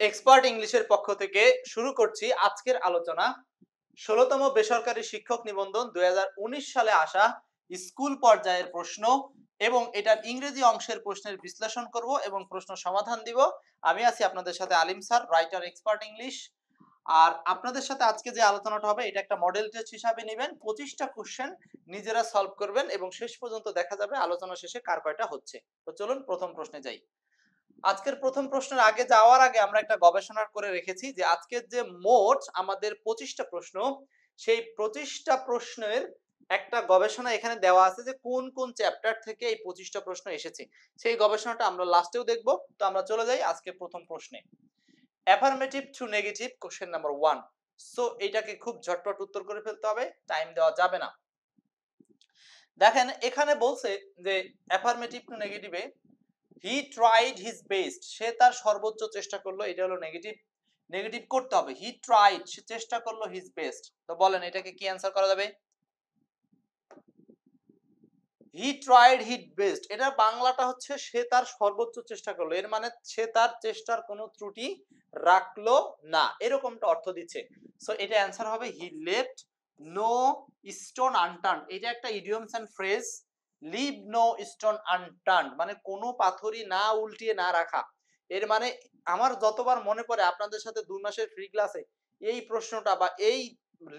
Expert ইংলিশের পক্ষ থেকে শুরু করছি আজকের আলোচনা। ১৬তম বেসরকারি শিক্ষক নিবন্ধন ২০১৯ সালে আসা স্কুল পর্যায়ের প্রশ্ন এবং এটার ইংরেজি অংশের প্রশ্নের বিশ্লেষণ করব এবং প্রশ্ন সমাধান দিব। আমি আছি আপনাদের সাথে আলিম স্যার, রাইটার এক্সপার্ট ইংলিশ। আর আপনাদের সাথে আজকে যে আলোচনাটা হবে এটা একটা মডেল টেস্ট হিসাবে নেবেন। ২৫টা কোশ্চেন নিজেরা সলভ করবেন এবং শেষ পর্যন্ত দেখা যাবে আলোচনা শেষে কার কয়টা হচ্ছে। তো চলুন প্রথম প্রশ্নে যাই। আজকের প্রথম প্রশ্নের আগে যাওয়ার আগে আমরা একটা গবেষণা করে রেখেছি যে আজকের যে মোট আমাদের ২৫টা প্রশ্ন, সেই ২৫টা প্রশ্নের একটা গবেষণা এখানে দেওয়া আছে যে কোন কোন চ্যাপ্টার থেকে এই ২৫টা প্রশ্ন এসেছে। সেই গবেষণাটা আমরা লাস্টেও দেখব। তো আমরা চলে যাই আজকে প্রথম প্রশ্নে। Affirmative two negative question number 1। So এটাকে খুব ঝটপট উত্তর করে ফেলতে হবে, টাইম দেওয়া যাবে না। দেখেন এখানে বলছে যে অ্যাফার্মেটিভ টু নেগেটিভে হি ট্রাইড হিজ বেস্ট, সে তার সর্বোচ্চ চেষ্টা করলো। এটা হলো নেগেটিভ, নেগেটিভ করতে হবে। হি ট্রাইড, সে চেষ্টা করলো, হিজ বেস্ট। তো বলেন এটাকে কি অ্যান্সার করা যাবে? হি ট্রাইড হিজ বেস্ট, এটা বাংলাটা হচ্ছে সে তার সর্বোচ্চ চেষ্টা করলো। এর মানে সে তার চেষ্টার কোনো ত্রুটি রাখলো না, এরকমটা অর্থ দিচ্ছে। সো এটা অ্যান্সার হবে he left no stone unturned. এটা একটা idioms and phrase. Leave no stone unturned মানে কোনো পাথরই না উল্টিয়ে না রাখা। এর মানে আমার যতবার মনে পড়ে আপনাদের সাথে 2 মাসের ফ্রি ক্লাসে এই প্রশ্নটা বা এই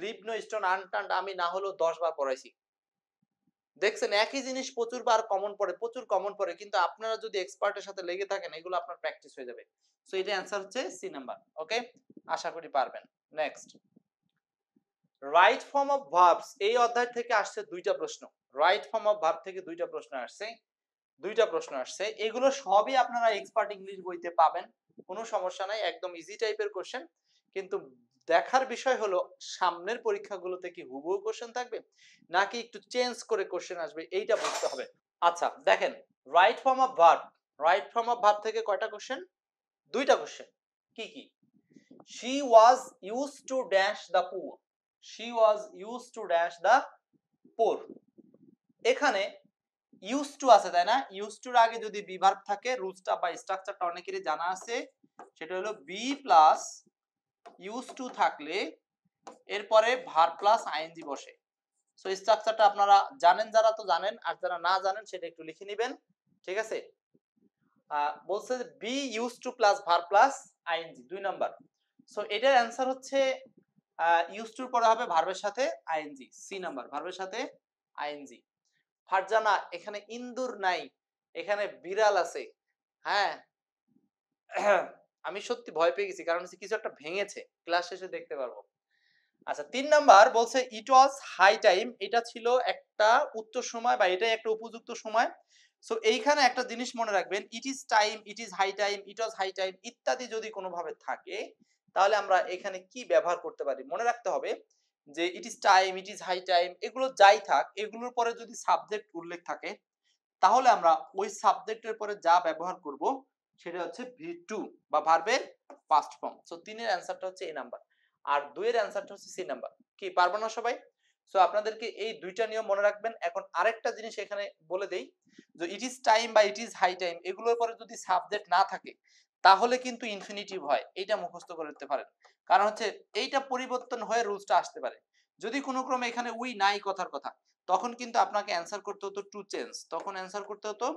লিভ নো স্টোন আনটার্নড আমি না হলেও 10 বার পড়াইছি। দেখছেন একই জিনিস প্রচুর বার কমন পড়ে, প্রচুর কমন পড়ে, কিন্তু আপনারা যদি এক্সপার্টের সাথে লেগে থাকেন এগুলো আপনার প্র্যাকটিস হয়ে যাবে। সো এটা অ্যান্সার হচ্ছে সি নাম্বার। ওকে, আশা করি পারবেন। Next, right form of verbs, এই অধ্যায় থেকে আসছে 2টা প্রশ্ন। রাইট ফর্ম অফ ভার্ব থেকে 2টা প্রশ্ন আসছে, 2টা প্রশ্ন আসছে। এগুলো সবই আপনারা এক্সপার্ট ইংলিশ বইতে পাবেন, কোনো সমস্যা নাই, একদম ইজি টাইপের কোশ্চেন। কিন্তু দেখার বিষয় হলো সামনের পরীক্ষাগুলোতে কি হুবহু কোশ্চেন থাকবে নাকি একটু চেঞ্জ করে কোশ্চেন আসবে, এইটা বুঝতে হবে। আচ্ছা দেখেন, right form of verb, right form of verb থেকে কয়টা কোশ্চেন? 2টা কোশ্চেন। কি কি? she was used to dash the poor, she was used to dash the poor। এখানে used to আছে তাই না? used to এর আগে যদি বি ভার্ব থাকে, রুলসটা বা স্ট্রাকচারটা অনেকেরই জানা আছে। সেটা হলো বি প্লাস used to থাকলে এরপরে ভার্ব প্লাস আইএনজি বসে। সো স্ট্রাকচারটা আপনারা জানেন, যারা তো জানেন, আর যারা না জানেন সেটা একটু লিখে নেবেন। ঠিক আছে? বলছে যে be use to plus verb plus ING 2 number. So এটার অ্যান্সার হচ্ছে ইউজ টুর পরে হবে ভার্বের সাথে আইএনজি, সি নাম্বার, ভার্বের সাথে আইএনজি। ফারজানা, এখানে ইন্দুর নাই, এখানে বিড়াল আছে। হ্যাঁ, আমি সত্যি ভয় পেয়ে গেছি, কারণ কিছু একটা ভেঙেছে, ক্লাস শেষে দেখতে পারবো। আচ্ছা 3 নাম্বার বলছে ইট ওয়াজ হাই টাইম, এটা ছিল একটা উত্তর সময় বা এটাই একটা উপযুক্ত সময়। সো এইখানে একটা জিনিস মনে রাখবেন, it is time, it is high time, it was high time ইত্যাদি যদি কোনোভাবে থাকে তাহলে আমরা এখানে কি ব্যবহার করতে পারি? মনে রাখতে হবে যে it is time, it is high time এগুলো যাই থাক, এগুলোর পরে যদি সাবজেক্ট উল্লেখ থাকে তাহলে আমরা ওই সাবজেক্টের পরে যা ব্যবহার করব সেটা হচ্ছে ভি2 বা ভার্বের পাস্ট ফর্ম। সো 3 এর অ্যানসারটা হচ্ছে এ নাম্বার, আর 2 এর অ্যানসারটা হচ্ছে সি নাম্বার। কি পারবো না সবাই? সো আপনাদেরকে এই 2টা নিয়ম মনে রাখবেন। এখন আরেকটা জিনিস এখানে বলে দেই যে ইট ইজ টাইম বা ইট ইজ হাই টাইম এগুলোর পরে যদি সাবজেক্ট না থাকে তাহলে কিন্তু ইনফিনিটিভ হয়, এইটা মুখস্থ করে নিতে পারেন। কারণ হচ্ছে এইটা পরিবর্তন হয়ে রুলসটা আসতে পারে। যদি কোনো ক্রমে এখানে উই নাই কথার কথা, তখন কিন্তু আপনাকে অ্যান্সার করতে হতো টু চেঞ্জ, তখন অ্যান্সার করতে হতো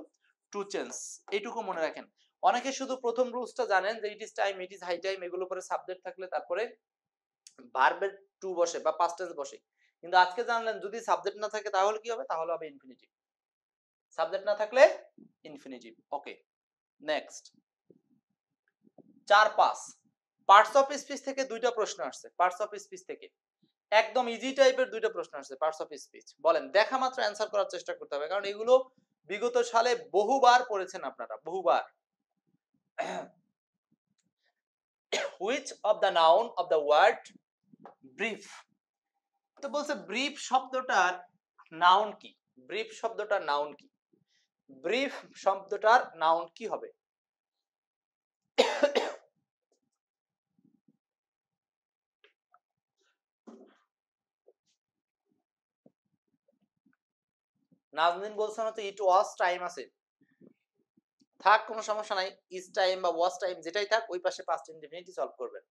টু চেঞ্জ। এইটুকু মনে রাখেন। অনেকে শুধু প্রথম রুলসটা জানেন যে it is time, it is high time এগুলো পরে সাবজেক্ট থাকলে তারপরে ভার্বের টু বসে বা পাস্ট টেন্স বসে, কিন্তু আজকে জানলেন যদি সাবজেক্ট না থাকে তাহলে কি হবে? তাহলে হবে ইনফিনিটিভ। সাবজেক্ট না থাকলে infinitive. Okay, next 4-5 parts of speech থেকে 2টা প্রশ্ন আসছে। পার্টস অফ স্পিচ থেকে একদম ইজি টাইপের 2টা প্রশ্ন আসছে পার্টস অফ স্পিচ। বলেন, দেখা মাত্র অ্যান্সার করার চেষ্টা করতে হবে, কারণ এগুলো বিগত সালে বহুবার পড়েছেন আপনারা, বহুবার। which of the noun of the word brief, তো বলছে ব্রিফ শব্দটার নাউন কি? ব্রিফ শব্দটার নাউন কি? ব্রিফ শব্দটার নাউন কি হবে? নাজনীন বলছেন হচ্ছে ইট ওয়াজ টাইম আছে, থাক, কোনো সমস্যা নাই, ইজ টাইম বা ওয়াজ টাইম যেটাই থাক ওই পাশে পাস্ট ইনডেফিনিটই সলভ করবেন।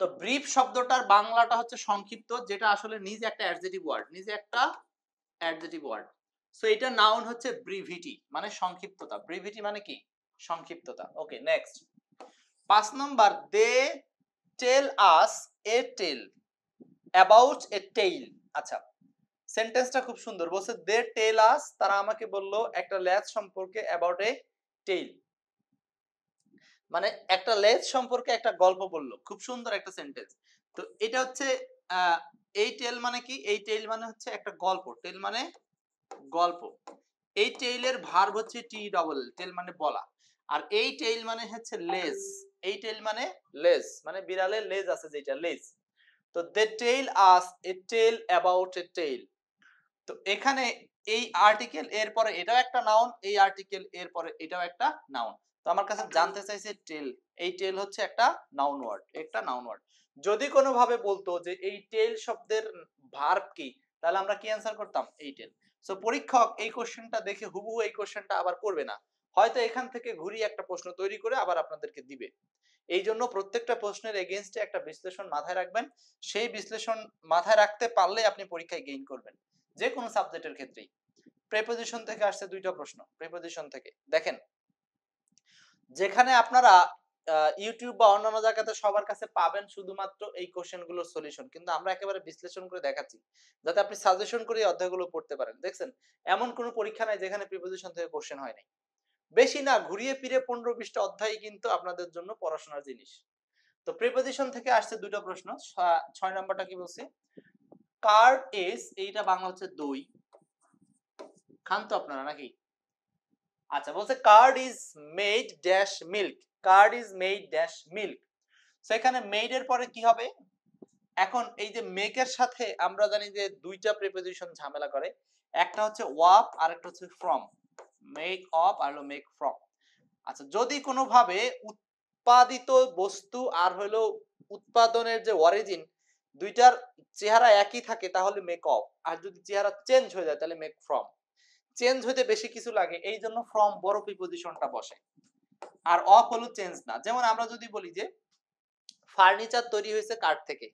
তো ব্রিফ শব্দটার বাংলাটা হচ্ছে সংক্ষিপ্ত, যেটা আসলে নিজে একটা অ্যাডজেক্টিভ ওয়ার্ড, নিজে একটা অ্যাডজেক্টিভ ওয়ার্ড। সো এটা নাউন হচ্ছে ব্রিভিটি, মানে সংক্ষিপ্ততা। ব্রিভিটি মানে কি? সংক্ষিপ্ততা। Okay, next 5 number, they tell us a tale about a tail. আচ্ছা, সেন্টেন্সটা খুব সুন্দর, বলছে দে টেল আস, তারা আমাকে বললো একটা লেজ সম্পর্কে, অ্যাবাউট এ টেইল মানে একটা লেজ সম্পর্কে একটা গল্প বললো। খুব সুন্দর একটা সেন্টেন্স। তো এটা হচ্ছে এই টেল মানে কি? এই টেল মানে হচ্ছে একটা গল্প, টেল মানে গল্প। এই টেইলের ভার্ব হচ্ছে টি ডবল, টেল মানে বলা। আর এই টেইল মানে হচ্ছে লেজ, এই টেইল মানে লেজ, মানে বিড়ালের লেজ আছে যেটা, লেজ। তো they tell us a tale about a tail. তো এখানে এই আর্টিকেল এর পরে এটাও একটা নাউন, এই আর্টিকেল এর পরে এটাও একটা নাউন। তো আমার কাছে জানতে চাইছে টেল, এই টেল হচ্ছে একটা নাউন ওয়ার্ড, একটা নাউন ওয়ার্ড। যদি কোনো ভাবে বলতো যে এই টেল শব্দের ভার্ব কি, তাহলে আমরা কি অ্যান্সার করতাম? এই টেল। সো পরীক্ষক এই কোশ্চেনটা দেখে হুবহু এই কোশ্চেনটা আবার করবে না, হয়তো এখান থেকে ঘুরিয়ে একটা প্রশ্ন তৈরি করে আবার আপনাদেরকে দিবে। এই জন্য প্রত্যেকটা প্রশ্নের এগেইনস্টে একটা বিশ্লেষণ মাথায় রাখবেন। সেই বিশ্লেষণ মাথায় রাখতে পারলে আপনি পরীক্ষায় গেইন করবেন, যে কোনো সাবজেক্টের ক্ষেত্রেই। প্রিপোজিশন থেকে আসছে দুইটা প্রশ্ন, প্রিপোজিশন থেকে দেখেন, যেখানে আপনারা ইউটিউব বা অন্যান্য জায়গাতে সবার কাছে পাবেন শুধুমাত্র এই কোশ্চেনগুলোর সলিউশন, কিন্তু আমরা একেবারে বিশ্লেষণ করে দেখাচ্ছি যাতে আপনি সাজেশন করে এই অধ্যায়গুলো পড়তে পারেন। দেখছেন, এমন কোনো পরীক্ষা নাই যেখানে প্রিপোজিশন থেকে কোশ্চেন হয় নাই। বেশি না, ঘুরিয়ে ফিরে 15-20টা অধ্যায় কিন্তু আপনাদের জন্য পড়াশোনার জিনিস। তো প্রিপোজিশন থেকে আসছে দুটো প্রশ্ন। 6 নাম্বারটা কি বলছি? কার্ড ইজ, এইটা বাংলা হচ্ছে দই। খান তো আপনারা নাকি? আচ্ছা, বলছে card is made dash milk, card is made dash milk. So এখানে মেড এর পরে কি হবে? এখন এই যে মেক এর সাথে আমরা জানি যে দুইটা প্রিপোজিশন ঝামেলা করে, একটা হচ্ছে ওয়াফ আর একটা হচ্ছে ফ্রম। মেক অফ আর হলো মেক ফ্রম। আচ্ছা, যদি কোনো ভাবে উৎপাদিত বস্তু আর হলো উৎপাদনের যে অরিজিন দুইটার চেহারা একই থাকে তাহলে মেক অফ, আর যদি চেহারা চেঞ্জ হয়ে যায় তাহলে মেক ফ্রম। চেঞ্জ হইতে বেশি কিছু লাগে, এই জন্য ফ্রম বড় প্রিপোজিশনটা বসে, আর অফ হলো চেঞ্জ না। যেমন আমরা যদি বলি যে ফার্নিচার তৈরি হয়েছে কাঠ থেকে,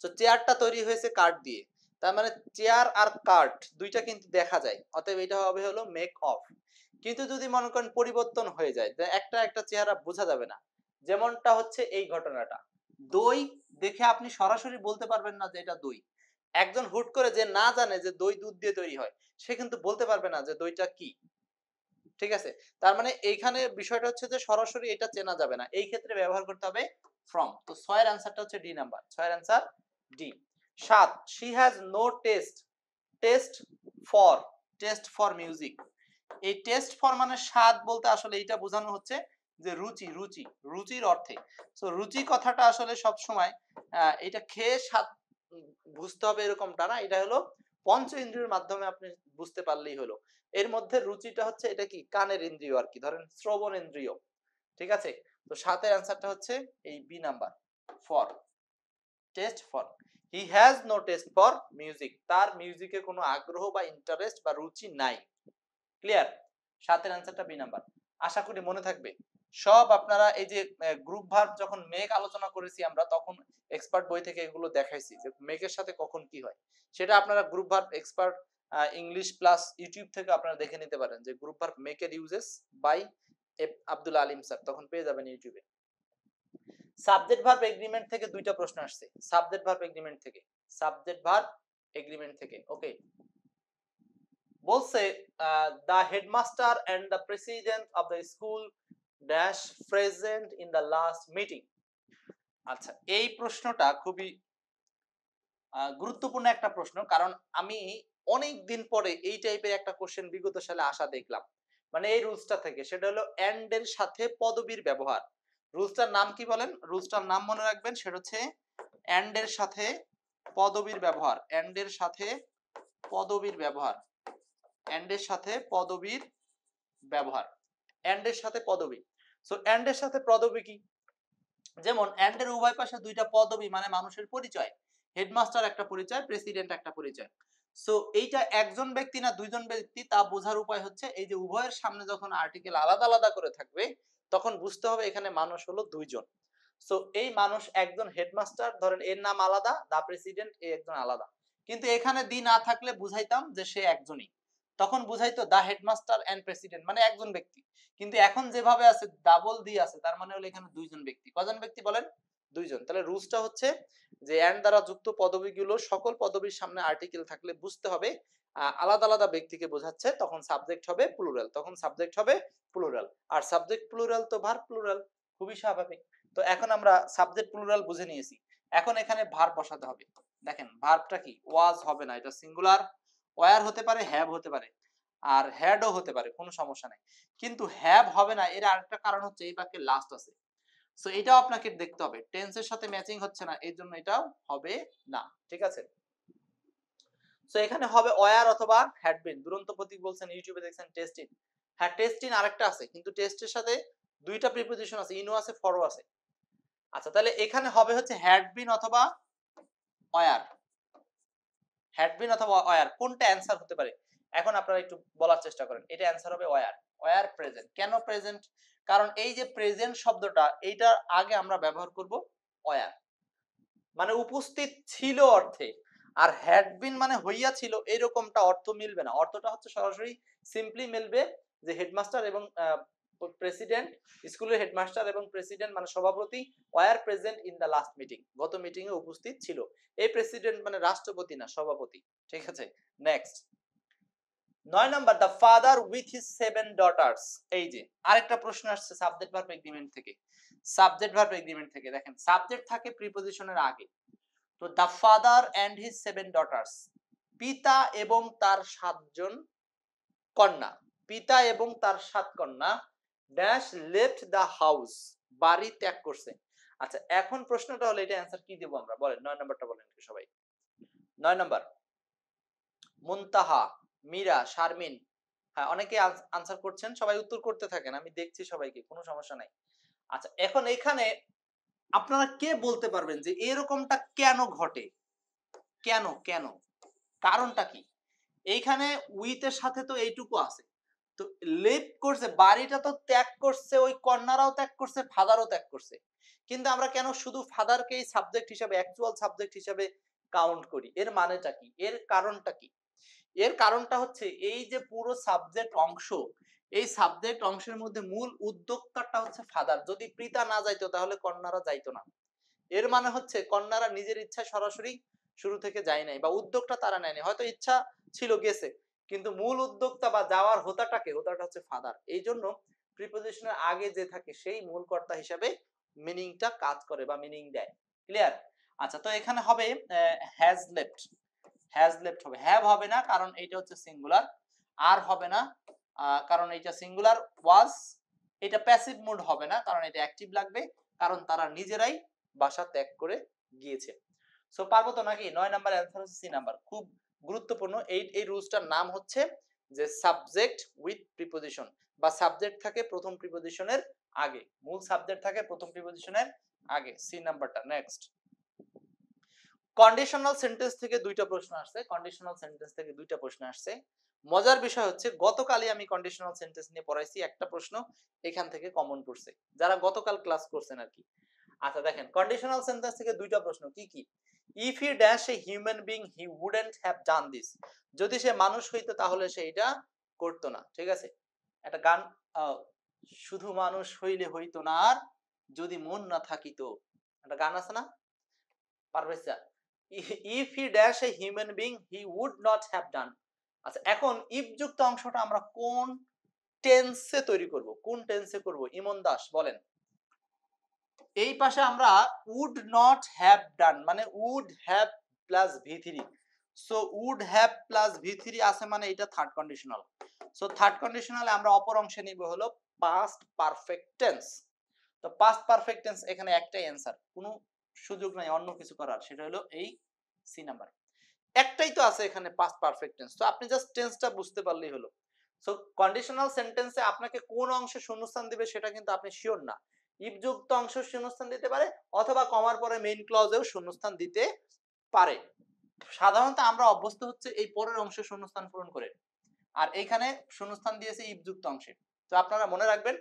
তো চেয়ারটা তৈরি হয়েছে কাঠ দিয়ে, তার মানে চেয়ার আর কাঠ দুইটা কিন্তু দেখা যায়, অতএব এটা হবে হলো মেক অফ। কিন্তু যদি মনে করেন পরিবর্তন হয়ে যায়, একটা একটা চেহারা বোঝা যাবে না। যেমনটা হচ্ছে এই ঘটনাটা, দই দেখে আপনি সরাসরি বলতে পারবেন না যে এটা দই। একজন হুট করে যে না জানে যে দই দুধ দিয়ে তৈরি হয়, সে কিন্তু বলতে পারবে না যে দইটা কি। ঠিক আছে, তার মানে এইখানে বিষয়টা হচ্ছে যে সরাসরি এটা চেনা যাবে না, এই ক্ষেত্রে ব্যবহার করতে হবে ফ্রম। তো 6 এর অ্যানসারটা হচ্ছে ডি নাম্বার, 6 এর answer D. 7, she has no taste, taste for, taste for music. এই টেস্ট ফর মানে স্বাদ বলতে আসলে এটা বোঝানো হচ্ছে যে রুচি, রুচি, রুচির অর্থে। সো রুচি কথাটা আসলে সব সময় এটা খেয়ে স্বাদ বুঝতে হবে এরকমটা না, এটা হলো পঞ্চ ইন্দ্রিয়ের মাধ্যমে আপনি বুঝতে পারলেই হলো। এর মধ্যে রুচিটা হচ্ছে এটা কি কানের ইন্দ্রিয় আর কি, ধরেন শ্রবণ ইন্দ্রিয়। ঠিক আছে, তো 7 এর অ্যানসারটা হচ্ছে এই B number, for, taste for. He has no taste for music, তার মিউজিকে কোনো আগ্রহ বা ইন্টারেস্ট বা রুচি নাই। ক্লিয়ার? 7 এর অ্যানসারটা বি নাম্বার। আশা করি মনে থাকবে সব। আপনারা এই যে গ্রুপ ভার্ব যখন মেক আলোচনা করেছি আমরা, তখন এক্সপার্ট বই থেকে এগুলো দেখাইছি যে মেকের সাথে কখন কি হয়। সেটা আপনারা group verb expert English plus YouTube থেকে আপনারা দেখে নিতে পারেন যে গ্রুপ ভার্ব মেকের uses by Abdul Alim sir, তখন পেয়ে যাবেন ইউটিউবে। সাবজেক্ট ভার্ব এগ্রিমেন্ট থেকে দুইটা প্রশ্ন আসছে, সাবজেক্ট ভার্ব এগ্রিমেন্ট থেকে, সাবজেক্ট ভার্ব এগ্রিমেন্ট থেকে। ওকে, বলছে the headmaster and the president of the school dash present in the last meeting. আচ্ছা, এই প্রশ্নটা খুবই গুরুত্বপূর্ণ একটা প্রশ্ন, কারণ আমি অনেক দিন পরে এই টাইপের একটা কোশ্চেন বিগত সালে আসা দেখলাম, মানে এই রুলসটা থেকে। সেটা হলো এন্ড এর সাথে পদবীর ব্যবহার। রুলসটার নাম কি বলেন? রুলসটার নাম মনে রাখবেন, সেটা হচ্ছে এন্ড এর সাথে পদবীর ব্যবহার, এন্ড এর সাথে পদবীর ব্যবহার, এন্ড এর সাথে পদবীর ব্যবহার, এন্ড এর সাথে পদবী। সো এন্ড এর সাথে পদবী কি? যেমন এন্ড এর উভয় পাশে দুইটা পদবী মানে মানুষের পরিচয়, হেডমাস্টার একটা পরিচয়, প্রেসিডেন্ট একটা পরিচয়। সো এইটা একজন ব্যক্তি না দুইজন ব্যক্তি তা বোঝার উপায় হচ্ছে এই যে উভয়ের সামনে যখন আর্টিকেল আলাদা আলাদা করে থাকবে তখন বুঝতে হবে এখানে মানুষ হলো দুইজন। সো এই মানুষ একজন হেডমাস্টার, ধরেন এর নাম আলাদা, দা প্রেসিডেন্ট এ একজন আলাদা, কিন্তু এখানে দি না থাকলে বুঝাইতাম যে সে একজনই, তখন বুঝাইতো দা হেডমাস্টার এন্ড প্রেসিডেন্ট মানে একজন ব্যক্তি। কিন্তু এখন যেভাবে আছে ডাবল দি আছে, তার মানে হলো এখানে দুইজন ব্যক্তি। কজন ব্যক্তি বলেন? দুইজন। তাহলে রুলসটা হচ্ছে যে এন্ড দ্বারা যুক্ত পদবীগুলো সকল পদবীর সামনে আর্টিকেল থাকলে বুঝতে হবে আলাদা আলাদা ব্যক্তিকে বোঝাচ্ছে, তখন সাবজেক্ট হবে প্লুরাল, তখন সাবজেক্ট হবে প্লুরাল। আর সাবজেক্ট প্লুরাল তো ভার্ব প্লুরাল, খুবই স্বাভাবিক। তো এখন আমরা সাবজেক্ট প্লুরাল বুঝে নিয়েছি, এখন এখানে ভার্ব বসাতে হবে। দেখেন ভার্বটা কি, ওয়াজ হবে না, এটা সিঙ্গুলার। ওয়্যার হতে পারে, হ্যাভ হতে পারে, আর হ্যাডও হতে পারে, কোনো সমস্যা নাই। কিন্তু হ্যাভ হবে না, এর আরেকটা কারণ হচ্ছে এই বাক্যে লাস্ট আছে। সো এটাও আপনাকে দেখতে হবে, টেন্সের সাথে ম্যাচিং হচ্ছে না, এই জন্য এটাও হবে না। ঠিক আছে, সো এখানে হবে ওয়্যার অথবা হ্যাড বিন। দুরন্ত প্রতীক বলছেন, ইউটিউবে দেখছেন টেস্টিন। হ্যাঁ টেস্টিন আরেকটা আছে, কিন্তু টেস্টের সাথে দুইটা প্রিপোজিশন আছে, ইনও আছে ফরও আছে। আচ্ছা তাহলে এখানে হবে হচ্ছে হ্যাড বিন অথবা ওয়্যার, হ্যাড বিন অথবা ওয়্যার, কোনটা অ্যান্সার হতে পারে? এখন আপনারা একটু বলার চেষ্টা করেন। এটা অ্যান্সার হবে ওয়্যার। Were present. কেন প্রেজেন্ট? কারণ এই যে প্রেজেন্ট শব্দটা, এইটার আগে আমরা ব্যবহার করব ওয়্যার, মানে উপস্থিত ছিল অর্থে। আর হ্যাড বিন মানে হইয়া ছিল, এরকমটা অর্থ মিলবে না। অর্থটা হচ্ছে সরাসরি সিম্পলি মিলবে যে হেডমাস্টার এবং প্রেসিডেন্ট, স্কুলের হেডমাস্টার এবং প্রেসিডেন্ট মানে সভাপতি were present in the last meeting, গত মিটিং এ উপস্থিত ছিল। এই প্রেসিডেন্ট মানে রাষ্ট্রপতি না, সভাপতি। ঠিক আছে, next 9 number, the father with his 7 daughters. এই যে আরেকটা প্রশ্ন আসছে সাবজেক্ট ভার্ব এগ্রিমেন্ট থেকে। সাবজেক্ট ভার্ব এগ্রিমেন্ট থেকে দেখেন সাবজেক্ট থাকে প্রিপজিশনের আগে। তো the father and his 7 daughters, পিতা এবং তার 7 জন কন্যা, পিতা এবং তার 7 কন্যা ড্যাশ লেফট দ্য হাউস, বাড়ি ত্যাগ করছে। আচ্ছা এখন প্রশ্নটা হলো এটা অ্যানসার কি দেব আমরা, বলেন 9 নাম্বারটা বলেন সবাই। 9 নাম্বার, মুনতাহা, মীরা, শারমিন। হ্যাঁ অনেকে আনসার করছেন, সবাই উত্তর করতে থাকেন, আমি দেখছি সবাইকে, কোনো সমস্যা নাই। আচ্ছা এখন এখানে আপনারা কে বলতে পারবেন যে এরকমটা কেন ঘটে? কেন কেন কারণটা কি? এইখানে উইথ এর সাথে তো এইটুকু আছে, তো লিভ করছে, বাড়িটা তো ত্যাগ করছে, ওই কন্যারাও ত্যাগ করছে, ফাদারও ত্যাগ করছে, কিন্তু আমরা কেন শুধু ফাদারকেই সাবজেক্ট হিসাবে, অ্যাকচুয়াল সাবজেক্ট হিসাবে কাউন্ট করি? এর মানেটা কি, এর কারণটা কি? এর কারণটা হচ্ছে এই যে পুরো সাবজেক্ট অংশ, এই সাবজেক্ট অংশের মধ্যে মূল উদ্যোক্তাটা হচ্ছে ফাদার। যদি পিতা না যাইতো তাহলে কন্যারা যাইতো না। এর মানে হচ্ছে কন্যারা নিজের ইচ্ছায় সরাসরি শুরু থেকে যায় নাই, বা উদ্যোগটা তারা নেয়নি, হয়তো ইচ্ছা ছিল গেছে, কিন্তু মূল উদ্যোক্তা বা যাওয়ার হোতাটা হচ্ছে ফাদার। এই জন্য প্রিপোজিশনের আগে যে থাকে সেই মূল কর্তা হিসাবে মিনিংটা কাজ করে বা মিনিং দেয়। ক্লিয়ার? আচ্ছা তো এখানে হবে হ্যাজ লেফট, হ্যাজ লেফট হবে, হ্যাভ হবে না কারণ এইটা হচ্ছে সিঙ্গুলার, আর হবে না কারণ এইটা সিঙ্গুলার, ওয়াজ এটা প্যাসিভ মুড হবে না কারণ এটা অ্যাক্টিভ লাগবে, কারণ তারা নিজেরাই বাসা ত্যাগ করে গিয়েছে। সো পারবো তো নাকি? 9 নাম্বার অ্যানসার হচ্ছে সি নাম্বার। খুব গুরুত্বপূর্ণ এই রুলসটার নাম হচ্ছে যে সাবজেক্ট উইথ প্রিপজিশন, বা সাবজেক্ট থাকে প্রথম প্রিপজিশনের আগে, মূল সাবজেক্ট থাকে প্রথম প্রিপজিশনের আগে। সি নাম্বারটা। নেক্সট, কন্ডিশনাল সেন্টেন্স থেকে দুইটা প্রশ্ন আসছে, কন্ডিশনাল সেন্টেন্স থেকে দুইটা প্রশ্ন আসছে। মজার বিষয় হচ্ছে গতকালই আমি কন্ডিশনাল সেন্টেন্স নিয়ে পড়াইছি, একটা প্রশ্ন এখান থেকে কমন পড়ছে, যারা গতকাল ক্লাস করছেন আর কি। আচ্ছা দেখেন কন্ডিশনাল সেন্টেন্স থেকে দুইটা প্রশ্ন কি কি, if he dash a human being he wouldn't have done this, যদি সে মানুষ হইতো তাহলে সে এটা করতো না। ঠিক আছে, একটা গান, শুধু মানুষ হইলে হইতো না আর যদি মন না থাকিতো, একটা গান আছে না, Parvez sir, if he dash a human being he would not have done. আচ্ছা এখন ইফ যুক্ত অংশটা আমরা কোন টেন্সে তৈরি করব, কোন টেন্সে করব? ইমন দাস বলেন। এই পাশে আমরা উড নট হ্যাভ ডান মানে would have plus ভি3, so would have plus ভি3 আছে মানে এটা থার্ড কন্ডিশনাল। সো থার্ড কন্ডিশনালে আমরা অপর অংশে নিব হলো পাস্ট পারফেক্ট টেন্স। তো পাস্ট পারফেক্ট টেন্স এখানে একটাই অ্যানসার, কোনো সুযোগ নাই অন্য কিছু করার, সেটা হলো এই সি নাম্বার। একটাই তো আছে এখানে পাস্ট পারফেক্ট টেন্স, তো আপনি জাস্ট টেন্সটা বুঝতে পারলেই হলো। সো কন্ডিশনাল সেন্টেন্সে আপনাকে কোন অংশে শূন্যস্থান দিবে সেটা কিন্তু আপনি শিওর না। ইফ যুক্ত অংশ শূন্যস্থান দিতে পারে, অথবা কমার পরে মেইন ক্লজেও শূন্যস্থান দিতে পারে। সাধারণত আমরা অভ্যস্ত হচ্ছে এই পরের অংশে শূন্যস্থান পূরণ করে, আর এইখানে শূন্যস্থান দিয়েছে ইফ যুক্ত অংশে। তো আপনারা মনে রাখবেন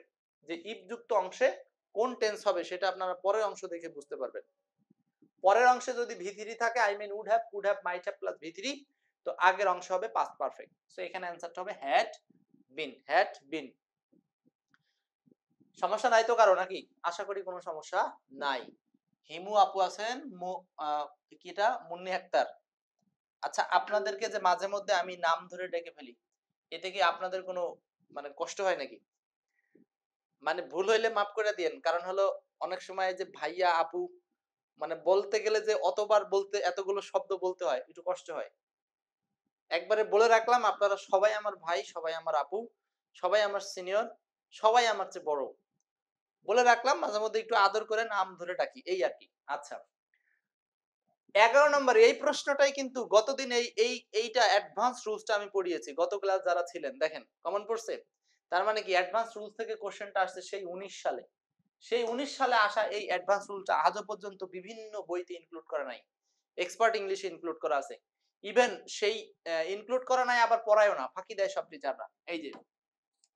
যে ইফ যুক্ত অংশে কোন টেন্স হবে সেটা আপনারা পরের অংশ দেখে বুঝতে পারবেন। পরের অংশে যদি V3 থাকে, I mean would have, could have, might have plus V3, তো আগের অংশ হবে পাস্ট পারফেক্ট। সো এখানে অ্যানসারটা হবে হ্যাড বিন, হ্যাড বিন। সমস্যা নাই তো কারো নাকি? আশা করি কোনো সমস্যা নাই। হিমু আপু আছেন, কিটা মুন্নি আক্তার। আচ্ছা, আপনাদেরকে যে মাঝে মধ্যে আমি নাম ধরে ডেকে ফেলি, এতে কি আপনাদের কোনো মানে কষ্ট হয় নাকি? মানে ভুল হইলে মাফ করে দিয়েন, কারণ হলো অনেক সময় যে ভাইয়া আপু মানে বলতে গেলে যে অতবার বলতে এতগুলো শব্দ বলতে হয়, একটু কষ্ট হয়। একবারে বলে রাখলাম, আপনারা সবাই আমার ভাই, সবাই আমার আপু, সবাই আমার সিনিয়র, সবাই আমার চেয়ে বড়। বলে রাখলাম মাঝে মধ্যে একটু আদর করে নাম ধরে ডাকি, এই আর কি। আচ্ছা, 11 নম্বর এই প্রশ্নটাই কিন্তু গতদিন এইটা অ্যাডভান্স রুলসটা আমি পড়িয়েছি। গত ক্লাস যারা ছিলেন দেখেন কমন পড়ছে। তার মানে কি অ্যাডভান্স রুলস থেকে কোশ্চেনটা আসছে সেই 19 সালে। সেই 19 সালে আসা এই অ্যাডভান্স রুলটা আজও পর্যন্ত বিভিন্ন বইতে ইনক্লুড করা নাই। এক্সপার্ট ইংলিশে ইনক্লুড করা আছে। ইভেন সেই ইনক্লুড করা নাই, আবার পড়ায়ও না, ফাঁকি দেয় সব টিচাররা। এই যে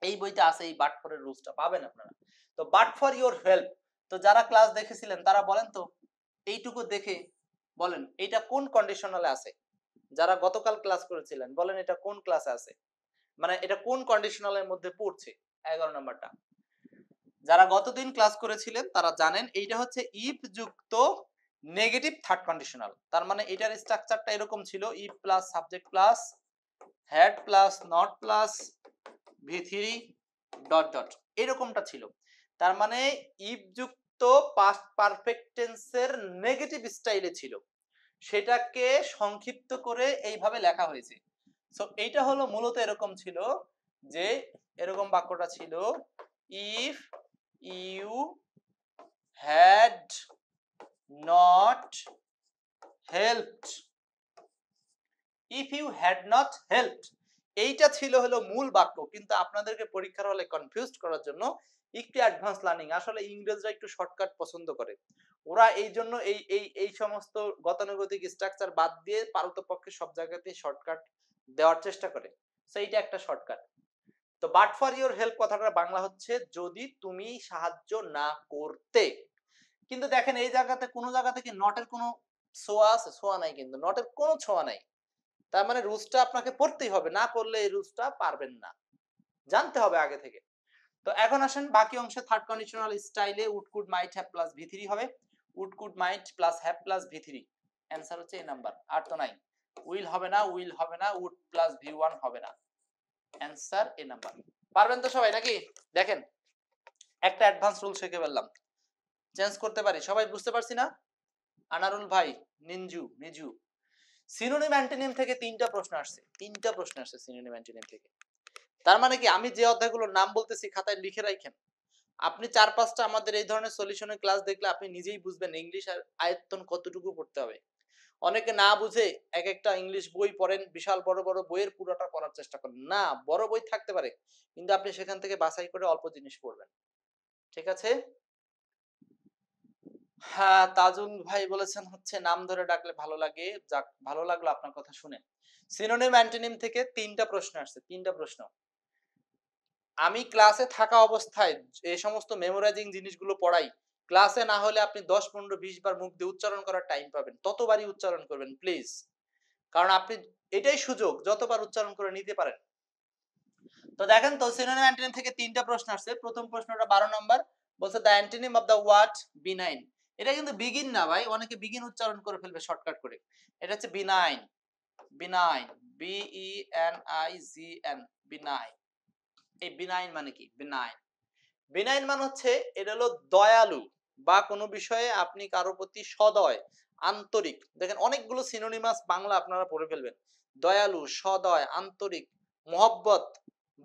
এই বইতে আছে, এই বাট ফরের রুলসটা পাবেন আপনারা। তো বাট ফর ইওর হেল্প, তো যারা ক্লাস দেখেছিলেন তারা বলেন তো এইটুকু দেখে বলেন এটা কোন কন্ডিশনালে আছে। যারা গতকাল ক্লাস করেছিলেন বলেন এটা কোন ক্লাসে আছে, মানে এটা কোন কন্ডিশনালের মধ্যে পড়ছে। 11 নাম্বারটা যারা গতদিন ক্লাস করেছিলেন তারা জানেন এইটা হচ্ছে ইফ যুক্ত নেগেটিভ থার্ড কন্ডিশনাল। তার মানে এটার স্ট্রাকচারটা এরকম ছিল, if plus subject plus had plus not plus V3 dot dot, এরকমটা ছিল। তার মানে ইফ যুক্ত পাস্ট পারফেক্ট টেন্সের নেগেটিভ স্টাইলে ছিল, সেটাকে সংক্ষিপ্ত করে এইভাবে লেখা হয়েছে। সো এইটা হলো মূলত এরকম ছিল যে এরকম বাক্যটা ছিল, if you had not helped, if you had not helped, এইটা ছিল হলো মূল বাক্য। কিন্তু আপনাদেরকে পরীক্ষার হলে কনফিউজড করার জন্য একটু অ্যাডভান্স লার্নিং, আসলে ইংরেজরা একটু শর্টকাট পছন্দ করে, ওরা এই জন্য এই সমস্ত গতানুগতিক স্ট্রাকচার বাদ দিয়ে পারতপক্ষে সব জায়গাতে শর্টকাট দেওয়ার চেষ্টা করে। সো এইটা একটা শর্টকাট। তো বাট ফর ইওর হেল্প কথাটা বাংলা হচ্ছে যদি তুমি সাহায্য না করতে। কিন্তু দেখেন এই জায়গাতে কোনো জায়গা থেকে নটের কোনো ছোঁয়া আছে? ছোঁয়া নাই, কিন্তু নটের কোনো ছোঁয়া নাই। তার মানে রুলসটা আপনাকে পড়তেই হবে, না পড়লে এই রুলসটা পারবেন না, জানতে হবে আগে থেকে। তো এখন আসেন বাকি অংশে থার্ড কন্ডিশনাল স্টাইলে would could might have plus V3 হবে, would could might plus have plus V3, answer হচ্ছে এই নাম্বার, আর তো নাই। উইল হবে না, উইল হবে না, উড প্লাস V1 হবে না, অ্যানসার এই নাম্বার। পারবেন তো সবাই নাকি? দেখেন একটা অ্যাডভান্স রুল শিখে ফেললাম, চেঞ্জ করতে পারি, সবাই বুঝতে পারছি না? আনারুল ভাই, নিজু সিনোনিম অ্যান্টোনিম থেকে তিনটা প্রশ্ন আসছে, তিনটা প্রশ্ন আসছে সিনোনিম অ্যান্টোনিম থেকে। তার মানে কি আমি যে অধ্যায়গুলোর নাম বলতেছি খাতায় লিখে রাখেন, আপনি 4-5টা আমাদের এই ধরনের সলিউশনের ক্লাস দেখলে আপনি নিজেই বুঝবেন ইংলিশ আর আয়ত্তন কতটুকু পড়তে হবে। অনেকে না বুঝে এক একটা ইংলিশ বই পড়েন, বিশাল বড় বড় বইয়ের পুরোটা পড়ার চেষ্টা করেন, না বড় বই থাকতে পারে কিন্তু আপনি সেখান থেকে বাছাই করে অল্প জিনিস পড়বেন। ঠিক আছে? হ্যাঁ, তাজুল ভাই বলেছেন হচ্ছে নাম ধরে ডাকলে ভালো লাগে। যাক, ভালো লাগলো আপনার কথা শুনে। সিনোনিম অ্যান্টোনিম থেকে তিনটা প্রশ্ন আসছে, তিনটা প্রশ্ন। আমি ক্লাসে থাকা অবস্থায় এই সমস্ত মেমোরাইজিং জিনিসগুলো পড়াই, ক্লাসে না হলে আপনি 10 15 20 বার মুখ দিয়ে উচ্চারণ করার টাইম পাবেন, ততবারই উচ্চারণ করবেন প্লিজ। কারণ আপনি এটাই সুযোগ, যতবার উচ্চারণ করে নিতে পারেন। তো দেখেন তো সিনোনিম অ্যান্টোনিম থেকে তিনটা প্রশ্ন আসছে। প্রথম প্রশ্নটা 12 নাম্বার, বলছে the antonym of the word benign. এটা কিন্তু বিগিন না ভাই, অনেকে বিগিন উচ্চারণ করে ফেলবে শর্টকাট করে। এটা হচ্ছে বিনাইন, বিনাইন, BENIGN, বিনাইন। এই বিনাইন মানে কি? বিনাইন, বিনাইন মানে হচ্ছে এটা হলো দয়ালু, বা কোনো বিষয়ে আপনি কারো প্রতি সদয়, আন্তরিক। দেখেন অনেকগুলো সিনোনিমাস বাংলা আপনারা পড়ে ফেলবেন, দয়ালু, সদয়, আন্তরিক, মহব্বত,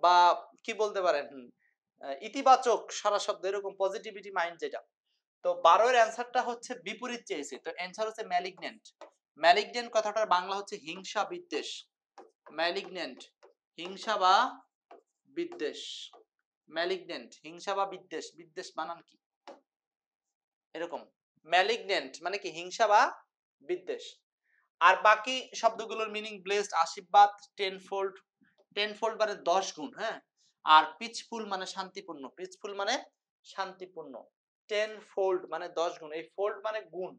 বা কি বলতে পারেন ইতিবাচক সারা শব্দ, এরকম পজিটিভিটি মাইন্ড যেটা। তো 12 এর অ্যানসারটা হচ্ছে বিপরীত চেয়েছে, তো অ্যানসার হচ্ছে ম্যালিগন্যান্ট। ম্যালিগন্যান্ট কথাটার বাংলা হচ্ছে হিংসা বিদ্বেষ। ম্যালিগন্যান্ট, হিংসা বা বিদ্বেষ। ম্যালিগন্যান্ট, হিংসা বা বিদ্বেষ, বিদ্বেষ বানান কি? এরকম। ম্যালিগন্যান্ট মানে কি? হিংসা বা বিদ্বেষ। আর বাকি শব্দগুলোর মিনিং ব্লেসড, আশীর্বাদ, টেনফোল্ড, টেনফোল্ড মানে 10 গুণ, হ্যাঁ। আর পিচফুল মানে শান্তিপূর্ণ, পিচফুল মানে শান্তিপূর্ণ, টেনফোল্ড মানে 10 গুণ, এই ফোল্ড মানে গুণ,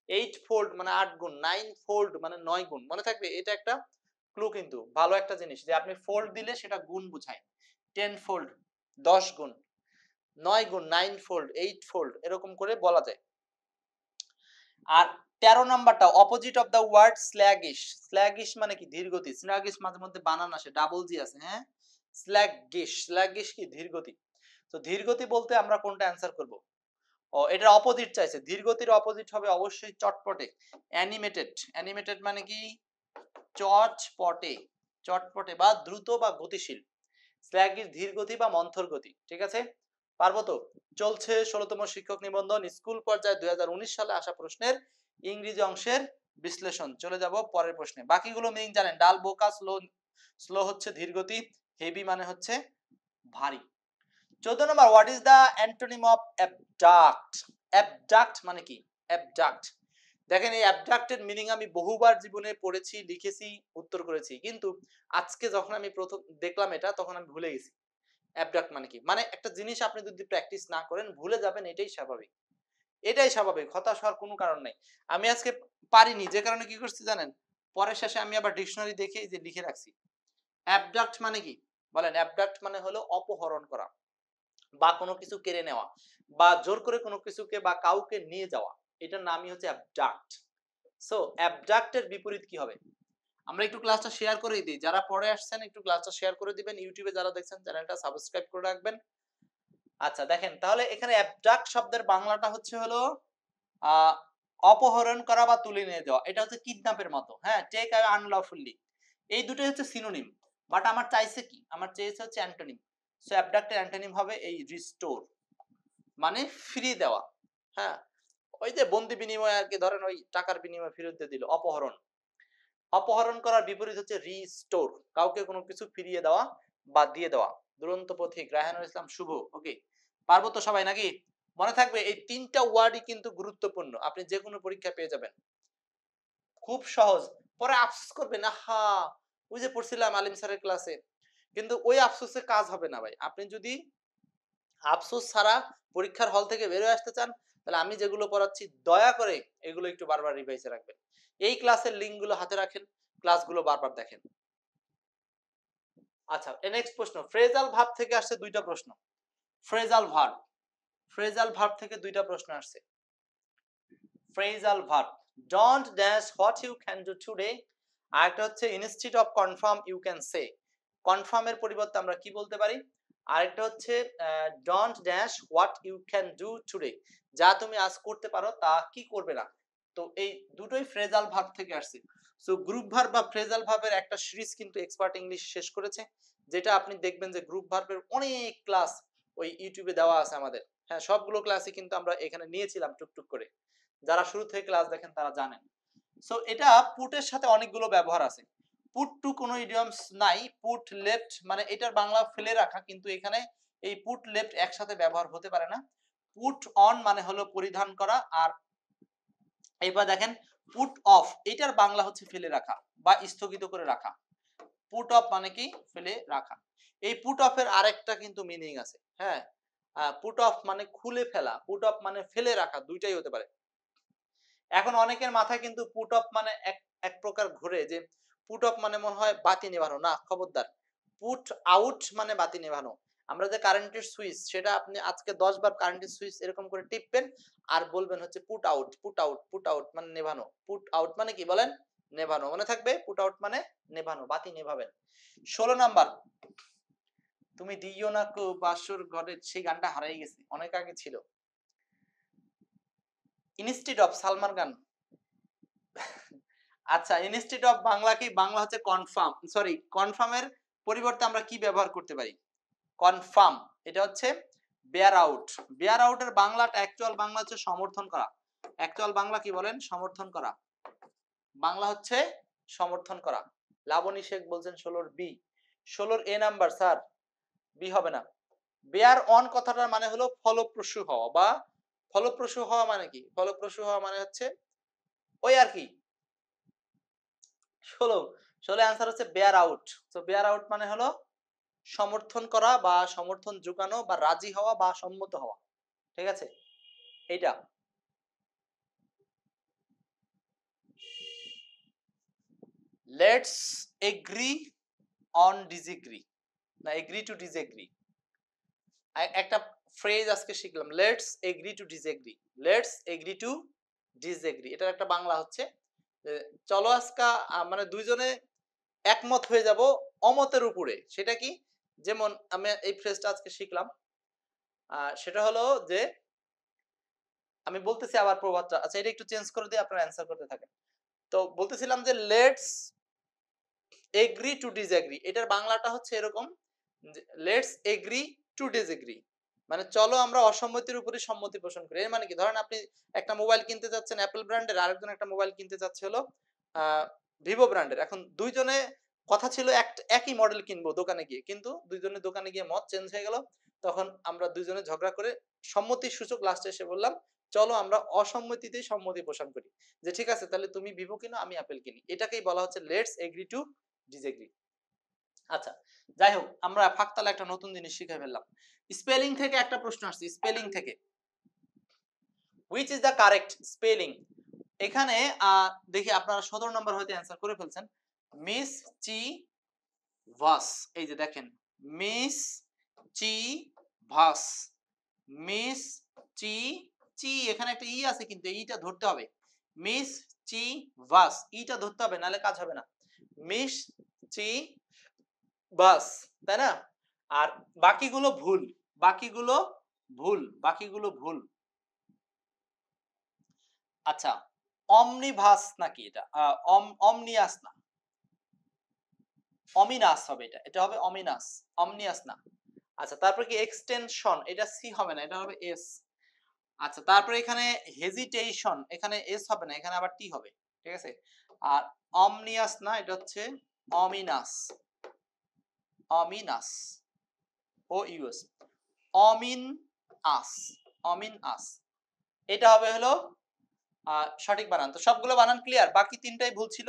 এইট ফোল্ড মানে 8 গুণ, নাইন ফোল্ড মানে 9 গুণ। মনে থাকবে, এটা একটা ক্লু, কিন্তু ভালো একটা জিনিস যে আপনি ফোল্ড দিলে সেটা গুণ বোঝায়। টেনফোল্ড 10 গুণ, 9 গুণ, নাইন ফোল্ড, এইট ফোল্ড, এরকম করে বলা যায়। আর 13 নাম্বারটা অপোজিট অফ দ্য ওয়ার্ড স্ল্যাগিশ। স্ল্যাগিশ মানে কি? ধীরগতি। স্ল্যাগিশ মাঝে মধ্যে বানান আসে, ডাবল জি আছে, হ্যাঁ। স্ল্যাগিশ, স্ল্যাগিশ কি? ধীরগতি। তো ধীরগতি বলতে আমরা কোনটা অ্যানসার করব? ও, এটার অপোজিট চাইছে। ধীরগতির অপোজিট হবে অবশ্যই চটপটে, অ্যানিমেটেড। অ্যানিমেটেড মানে কি? চটপটে, চটপটে বা দ্রুত বা গতিশীল। স্ল্যাগিশ ধীরগতি বা মন্থর গতি। ঠিক আছে, পারবো তো? চলছে 16তম শিক্ষক নিবন্ধন স্কুল পর্যায়ে 2019 সালে আসা প্রশ্নের ইংরেজি অংশের বিশ্লেষণ। চলে যাব পরের প্রশ্নে। বাকিগুলো মিনিং জানেন। ডাল, বোকা, স্লো। স্লো হচ্ছে ধীরগতি, হেভি মানে হচ্ছে ভারী। 14 নম্বর, what is the antonym of abduct? Abduct মানে কি? অ্যাবডাক্ট, দেখেন এই অ্যাবডাক্টের মিনিং আমি বহুবার জীবনে পড়েছি, লিখেছি, উত্তর করেছি, কিন্তু আজকে যখন আমি প্রথম দেখলাম এটা, তখন আমি ভুলে গেছি অ্যাবডাক্ট মানে কি। মানে একটা জিনিস আপনি যদি প্র্যাকটিস না করেন ভুলে যাবেন, এটাই স্বাভাবিক, এটাই স্বাভাবিক, হতাশ হওয়ার কোনো কারণ নাই। আমি আজকে পারিনি, যে কারণে কি করছি জানেন? পরের শেষে আমি আবার ডিকশনারি দেখে যে লিখে রাখছি। অ্যাবডাক্ট মানে কি বলেন? অ্যাবডাক্ট মানে হলো অপহরণ করা বা কোনো কিছু কেড়ে নেওয়া বা জোর করে কোনো কিছুকে বা কাউকে নিয়ে যাওয়া, এটার নামই হচ্ছে অ্যাবডাক্ট। সো অ্যাবডাক্টের বিপরীত কি হবে? আমরা একটু ক্লাসটা শেয়ার করে দিই, যারা পরে আসছেন একটু ক্লাসটা শেয়ার করে দিবেন, ইউটিউবে যারা দেখছেন চ্যানেলটা সাবস্ক্রাইব করে রাখবেন। আচ্ছা দেখেন, তাহলে এখানে অ্যাবডাক্ট শব্দের বাংলাটা হচ্ছে হলো অপহরণ করা বা তুলে নিয়ে যাওয়া। এটা হচ্ছে কিডন্যাপের মতো, হ্যাঁ, টেক অ্যাওয়ে আনলফুলি। এই দুটোই হচ্ছে সিনোনিম, বাট আমার চাইছে কি? আমার চেয়েছে হচ্ছে অ্যান্টোনিম। সো অ্যাবডাক্টের অ্যান্টোনিম হবে এই রিস্টোর, মানে ফিরিয়ে দেওয়া, হ্যাঁ। ওই যে বন্দি বিনিময় আর কি, ধরেন ওই টাকার বিনিময়ে ফেরত দিয়ে দিল, অপহরণ। অপহরণ করার বিপরীত হচ্ছে রিস্টোর, কাউকে কোনো কিছু ফিরিয়ে দেওয়া বা দিয়ে দেওয়া। দুরন্ত পথিক, রায়হানুল ইসলাম শুভ। ওকে, পারবো তো সবাই নাকি? মনে থাকবে এই তিনটা ওয়ার্ডই কিন্তু গুরুত্বপূর্ণ, আপনি যে কোনো পরীক্ষা পেয়ে যাবেন, খুব সহজ। পরে আফসোস করবেন, আহা ওই যে পড়ছিলাম আলিম স্যারের ক্লাসে, কিন্তু ওই আফসোসে কাজ হবে না ভাই। আপনি যদি আফসোস ছাড়া পরীক্ষার হল থেকে বের হয়ে আসতে চান, তাহলে আমি যেগুলো পড়াচ্ছি দয়া করে এগুলো একটু বারবার রিভাইজে রাখবেন। এই ক্লাসের লিংক গুলো হাতে রাখেন, ক্লাসগুলো বারবার দেখেন। আচ্ছা, নেক্সট প্রশ্ন, ফ্রেজাল ভার্ব থেকে আসছে দুইটা প্রশ্ন। ফ্রেজাল ভার্ব, ফ্রেজাল ভার্ব থেকে দুইটা প্রশ্ন আসছে। Phrasal verb, don't dash what you can do today, আর একটা হচ্ছে instead of confirm you can say. কনফার্মের পরিবর্তে আমরা কি বলতে পারি? আরেকটা হচ্ছে don't dash what you can do today, যা তুমি আজ করতে পারো তা কি করবে না। তো এই দুটোই ফ্রেজাল ভার্ব থেকে আসছে। সো গ্রুপ ভার্ব বা ফ্রেজাল ভার্বের একটা সিরিজ কিন্তু এক্সপার্ট ইংলিশ শেষ করেছে, যেটা আপনি দেখবেন যে গ্রুপ ভার্বের অনেক ক্লাস ওই ইউটিউবে দেওয়া আছে আমাদের, হ্যাঁ, সবগুলো ক্লাসই কিন্তু আমরা এখানে নিয়েছিলাম টুকটুক করে, যারা শুরু থেকে ক্লাস দেখেন তারা জানেন। সো এটা পুটের সাথে অনেকগুলো ব্যবহার আছে। পুট টু কোনো ইডিয়মস নাই, পুট লেফট মানে এটার বাংলা ফেলে রাখা, কিন্তু এখানে এই পুট লেফট একসাথে ব্যবহার হতে পারে না। পুট অন মানে হলো পরিধান করা, আর এবার দেখেন পুট অফ, এটার বাংলা হচ্ছে ফেলে রাখা বা স্থগিত করে রাখা। পুট অফ মানে কি? ফেলে রাখা। এই পুট অফের আরেকটা কিন্তু মিনিং আছে, হ্যাঁ। পুট অফ মানে খুলে ফেলা, পুট অফ মানে ফেলে রাখা, দুইটাই হতে পারে। এখন অনেকের মাথায় কিন্তু পুট অফ মানে এক এক প্রকার ঘুরে যে পুট অফ মানে মনে হয় বাতি নেভানো, না খবরদার। পুট আউট মানে বাতি নেভানো। আমরা যে কারেন্টের সুইচ, সেটা আপনি আজকে 10 বার কারেন্টের সুইচ এরকম করে টিপবেন আর বলবেন হচ্ছে put out, put out, put out মানে নেভানো। পুট আউট মানে কি বলেন? নেভানো। মনে থাকবে, পুট আউট মানে নেভানো, বাতি নেভাবেন। 16 নাম্বার, তুমি দিও না কো বাসর ঘরে, সেই গানটা হারিয়ে গেছে, অনেক আগে ছিল। ইনস্টিড অফ, সালমান গান। আচ্ছা, ইনস্টিড অফ বাংলা কি? বাংলা হচ্ছে কনফার্ম, সরি, কনফার্মের পরিবর্তে আমরা কি ব্যবহার করতে পারি? কনফার্ম, এটা হচ্ছে বেয়ার আউট। বেয়ার আউটের বাংলাটা অ্যাকচুয়াল বাংলা হচ্ছে সমর্থন করা। অ্যাকচুয়াল বাংলা কি বলেন? সমর্থন করা। বাংলা হচ্ছে সমর্থন করা। লাবণী শেখ বলছেন 16 বি, 16 এ নাম্বার স্যার, বি হবে না। বেয়ার অন কথাটার মানে হলো ফলপ্রসূ হওয়া, বা ফলপ্রসূ হওয়া মানে কি? ফলপ্রসূ হওয়া মানে হচ্ছে ওই আর কি, 16 16 অ্যান্সার হচ্ছে বেয়ার আউট। তো বেয়ার আউট মানে হলো সমর্থন করা বা সমর্থন জোগানো বা রাজি হওয়া বা সম্মত হওয়া, ঠিক আছে, এইটা। লেটস এগ্রি অন ডিসএগ্রি, না এগ্রি টু ডিসএগ্রি। একটা ফ্রেজ আজকে শিখলাম, let's agree to disagree. Let's agree to disagree, এটার একটা বাংলা হচ্ছে যে চলো আজকা মানে দুইজনে একমত হয়ে যাব অমতের উপরে। সেটা কি? যেমন আমি এই ফ্রেজটা আজকে শিখলাম, সেটা হলো যে আমি বলতেছি আবার প্রবাদটা, আচ্ছা এটা একটু চেঞ্জ করে দিয়ে আপনারা অ্যান্সার করতে থাকেন। তো বলতেছিলাম যে লেটস এগ্রি টু ডিসএগ্রি, এটার বাংলাটা হচ্ছে এরকম, লেটস এগ্রি টু ডিসএগ্রি, মানে চলো আমরা অসম্মতির উপরে সম্মতি পোষণ করি। এর মানে কি, ধরেন আপনি একটা মোবাইল কিনতে যাচ্ছেন অ্যাপল ব্র্যান্ডের, আরেকজন একটা মোবাইল কিনতে যাচ্ছে হলো ভিভো ব্র্যান্ডের। এখন দুইজনে কথা ছিল একই মডেল কিনবো দোকানে গিয়ে, কিন্তু দুইজনের দোকানে গিয়ে মত চেঞ্জ হয়ে গেল। তখন আমরা দুইজনে ঝগড়া করে সম্মতির সূচক লাস্টে এসে বললাম চলো আমরা অসম্মতিতেই সম্মতি পোষণ করি, যে ঠিক আছে তাহলে তুমি ভিভো কিনো আমি অ্যাপেল কিনি। এটাকেই বলা হচ্ছে লেটস এগ্রি টু ডিসএগ্রি। আচ্ছা, যাই হোক আমরা ফাঁকতালে একটা নতুন জিনিস শিখে ফেললাম। স্পেলিং থেকে একটা প্রশ্ন আসছে, স্পেলিং থেকে which is the correct spelling। এখানে দেখি আপনারা 17 নম্বর হয়তো অ্যান্সার করে ফেলছেন। মিস চি ভাস, এই যে দেখেন মিস চি ভাস, মিস চি চি, এখানে একটা ই আছে কিন্তু এইটা ধরতে হবে। মিস চি ভাস, ইটা ধরতে হবে নাহলে কাজ হবে না। মিস চি বাস, তাই না? আর বাকিগুলো ভুল, বাকিগুলো ভুল, বাকিগুলো ভুল। আচ্ছা, অমনিভাস নাকি এটা? অমনিয়াস না, অমিনাস হবে এটা, এটা হবে অমিনাস, অমনিয়াস না। আচ্ছা, তারপর কি এক্সটেনশন, এটা সি হবে না, এটা হবে এস। আচ্ছা, তারপরে এখানে হেজিটেশন, এখানে এস হবে না, এখানে আবার টি হবে, ঠিক আছে। আর অমনিয়াস না, এটা হচ্ছে অমিনাস, অমিনাস, ও ইউএস, অমিন আস, অমিন আস, এটা হবে হলো সঠিক বানান। তো সবগুলো বানান ক্লিয়ার, বাকি তিনটাই ভুল ছিল।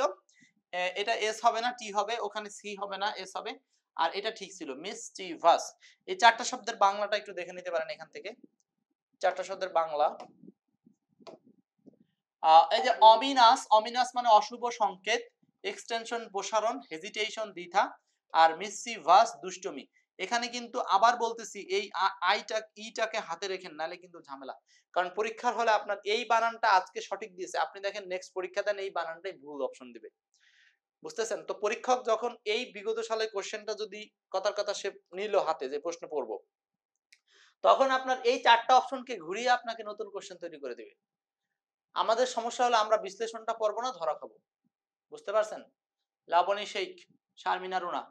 এটা এস হবে না, টি হবে, ওখানে সি হবে না, এস হবে। আর এটা ঠিক ছিল, মিসচিভাস। এই চারটা শব্দের বাংলাটা একটু দেখে নিতে পারেন এখান থেকে, চারটা শব্দের বাংলা। এই যে অমিনাস, অমিনাস মানে অশুভ সংকেত, এক্সটেনশন প্রসারণ, হেজিটেশন দ্বিধা, আর মিসচিভাস দুষ্টমি। এখানে কিন্তু আবার বলতেছি এই ইটাকে হাতে রেখেন, নালে কিন্তু ঝামেলা। কারণ পরীক্ষার হলে আপনার এই বানানটা আজকে সঠিক দিয়েছে, আপনি দেখেন নেক্সট পরীক্ষা দেন এই বানানটাই ভুল অপশন দিবে, বুঝতেছেন? তো পরীক্ষক যখন এই বিগত সালে কোশ্চেনটা যদি কথার কথা সে নিল হাতে যে প্রশ্ন পড়বো, তখন আপনার এই চারটা অপশনকে ঘুরিয়ে আপনাকে নতুন কোশ্চেন তৈরি করে দিবে। আমাদের সমস্যা হলো আমরা বিশ্লেষণটা পড়বো না, ধরা খাবো, বুঝতে পারছেন? লাবণী শেখ, শারমিনা রুনা,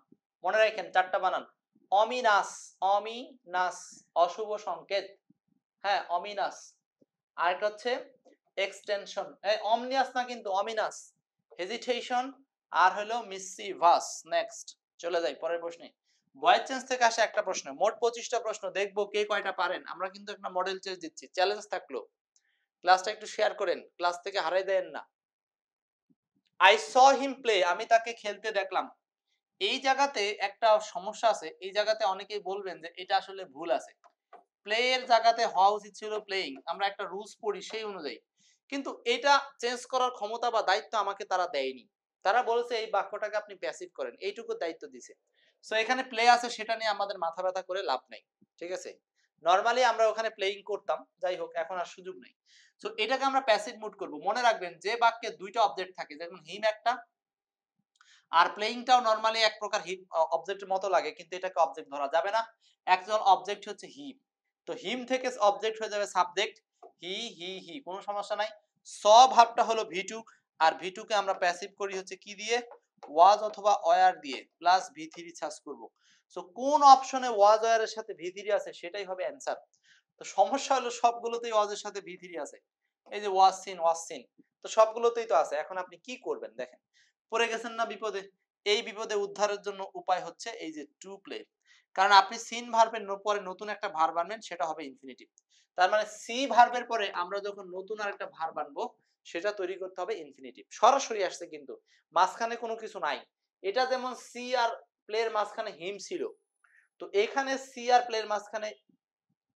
মনে রাখেন চারটা বানান। অমিনাস, অমিনাস অশুভ সংকেত, হ্যাঁ অমিনাস। আরেকটা হচ্ছে এক্সটেনশন, অমনিয়াস না কিন্তু অমিনাস, হেজিটেশন, আর হলো মিসচিভাস। নেক্সট চলে যাই পরের প্রশ্নে। ভয়েস চেঞ্জ থেকে আসে একটা প্রশ্ন, মোট 25টা প্রশ্ন, দেখবো কে কয়টা পারেন। আমরা কিন্তু একটা মডেল চেঞ্জ দিচ্ছি, চ্যালেঞ্জ থাকলো, ক্লাসটা একটু শেয়ার করেন, ক্লাস থেকে হারাই দেন না। আই স হিম প্লে, আমি তাকে খেলতে দেখলাম। এই জায়গাতে একটা সমস্যা আছে, এই জায়গাতে অনেকেই বলবেন যে এটা আসলে ভুল আছে, প্লে এর জায়গাতে হওয়া উচিত ছিল প্লেইং, আমরা একটা রুলস পড়ি সেই অনুযায়ী। কিন্তু এটা চেঞ্জ করার ক্ষমতা বা দায়িত্ব আমাকে তারা দেয়নি, তারা বলেছে এই বাক্যটাকে আপনি প্যাসিভ করেন, এইটুকু দায়িত্ব দিছে। সো এখানে প্লে আছে, সেটা নিয়ে আমাদের মাথা ব্যথা করে লাভ নাই, ঠিক আছে। নরমালি আমরা ওখানে প্লেইং করতাম, যাই হোক এখন আর সুযোগ নেই। সো এটাকে আমরা প্যাসিভ মুড করব। মনে রাখবেন যে বাক্যে দুইটা অবজেক্ট থাকে, যেমন হিম একটা, আর প্লেইংটাও নরমালি এক প্রকার হিম অবজেক্টের মতো লাগে, কিন্তু এটাকে অবজেক্ট ধরা যাবে না। একজন অবজেক্ট হচ্ছে হিম, তো হিম থেকে অবজেক্ট হয়ে যাবে সাবজেক্ট, হি, কোনো সমস্যা নাই। স ভাবটা হলো ভি2, আর ভি2 কে আমরা প্যাসিভ করি হচ্ছে কি দিয়ে, ওয়াজ অথবা ওয়্যার দিয়ে, প্লাস ভি3 সার্চ করব। সো কোন অপশনে ওয়াজ ওয়্যারের সাথে ভি3 আছে সেটাই হবে অ্যানসার। তো সমস্যা হলো সবগুলোতেই ওয়াজের সাথে ভি3 আছে, এই যে ওয়াজ সিন, তো সবগুলোতেই তো আছে। এখন আপনি কি করবেন দেখেন, পড়ে গেছেন না বিপদে, এই বিপদে উদ্ধারের জন্য উপায় হচ্ছে এই যে টু প্লে। কারণ আপনি সিন ভার্বের পরে নতুন একটা ভার্ব আনবেন, সেটা হবে ইনফিনিটিভ। তার মানে সি ভার্বের পরে আমরা যখন নতুন আরেকটা ভার্ব আনবো, সেটা তৈরি করতে হবে ইনফিনিটিভ। সরাসরি আসছে, কিন্তু মাঝখানে কোনো কিছু নাই। এটা যেমন সি আর প্লের মাঝখানে হিম ছিল, তো এখানে সি আর প্লের মাঝখানে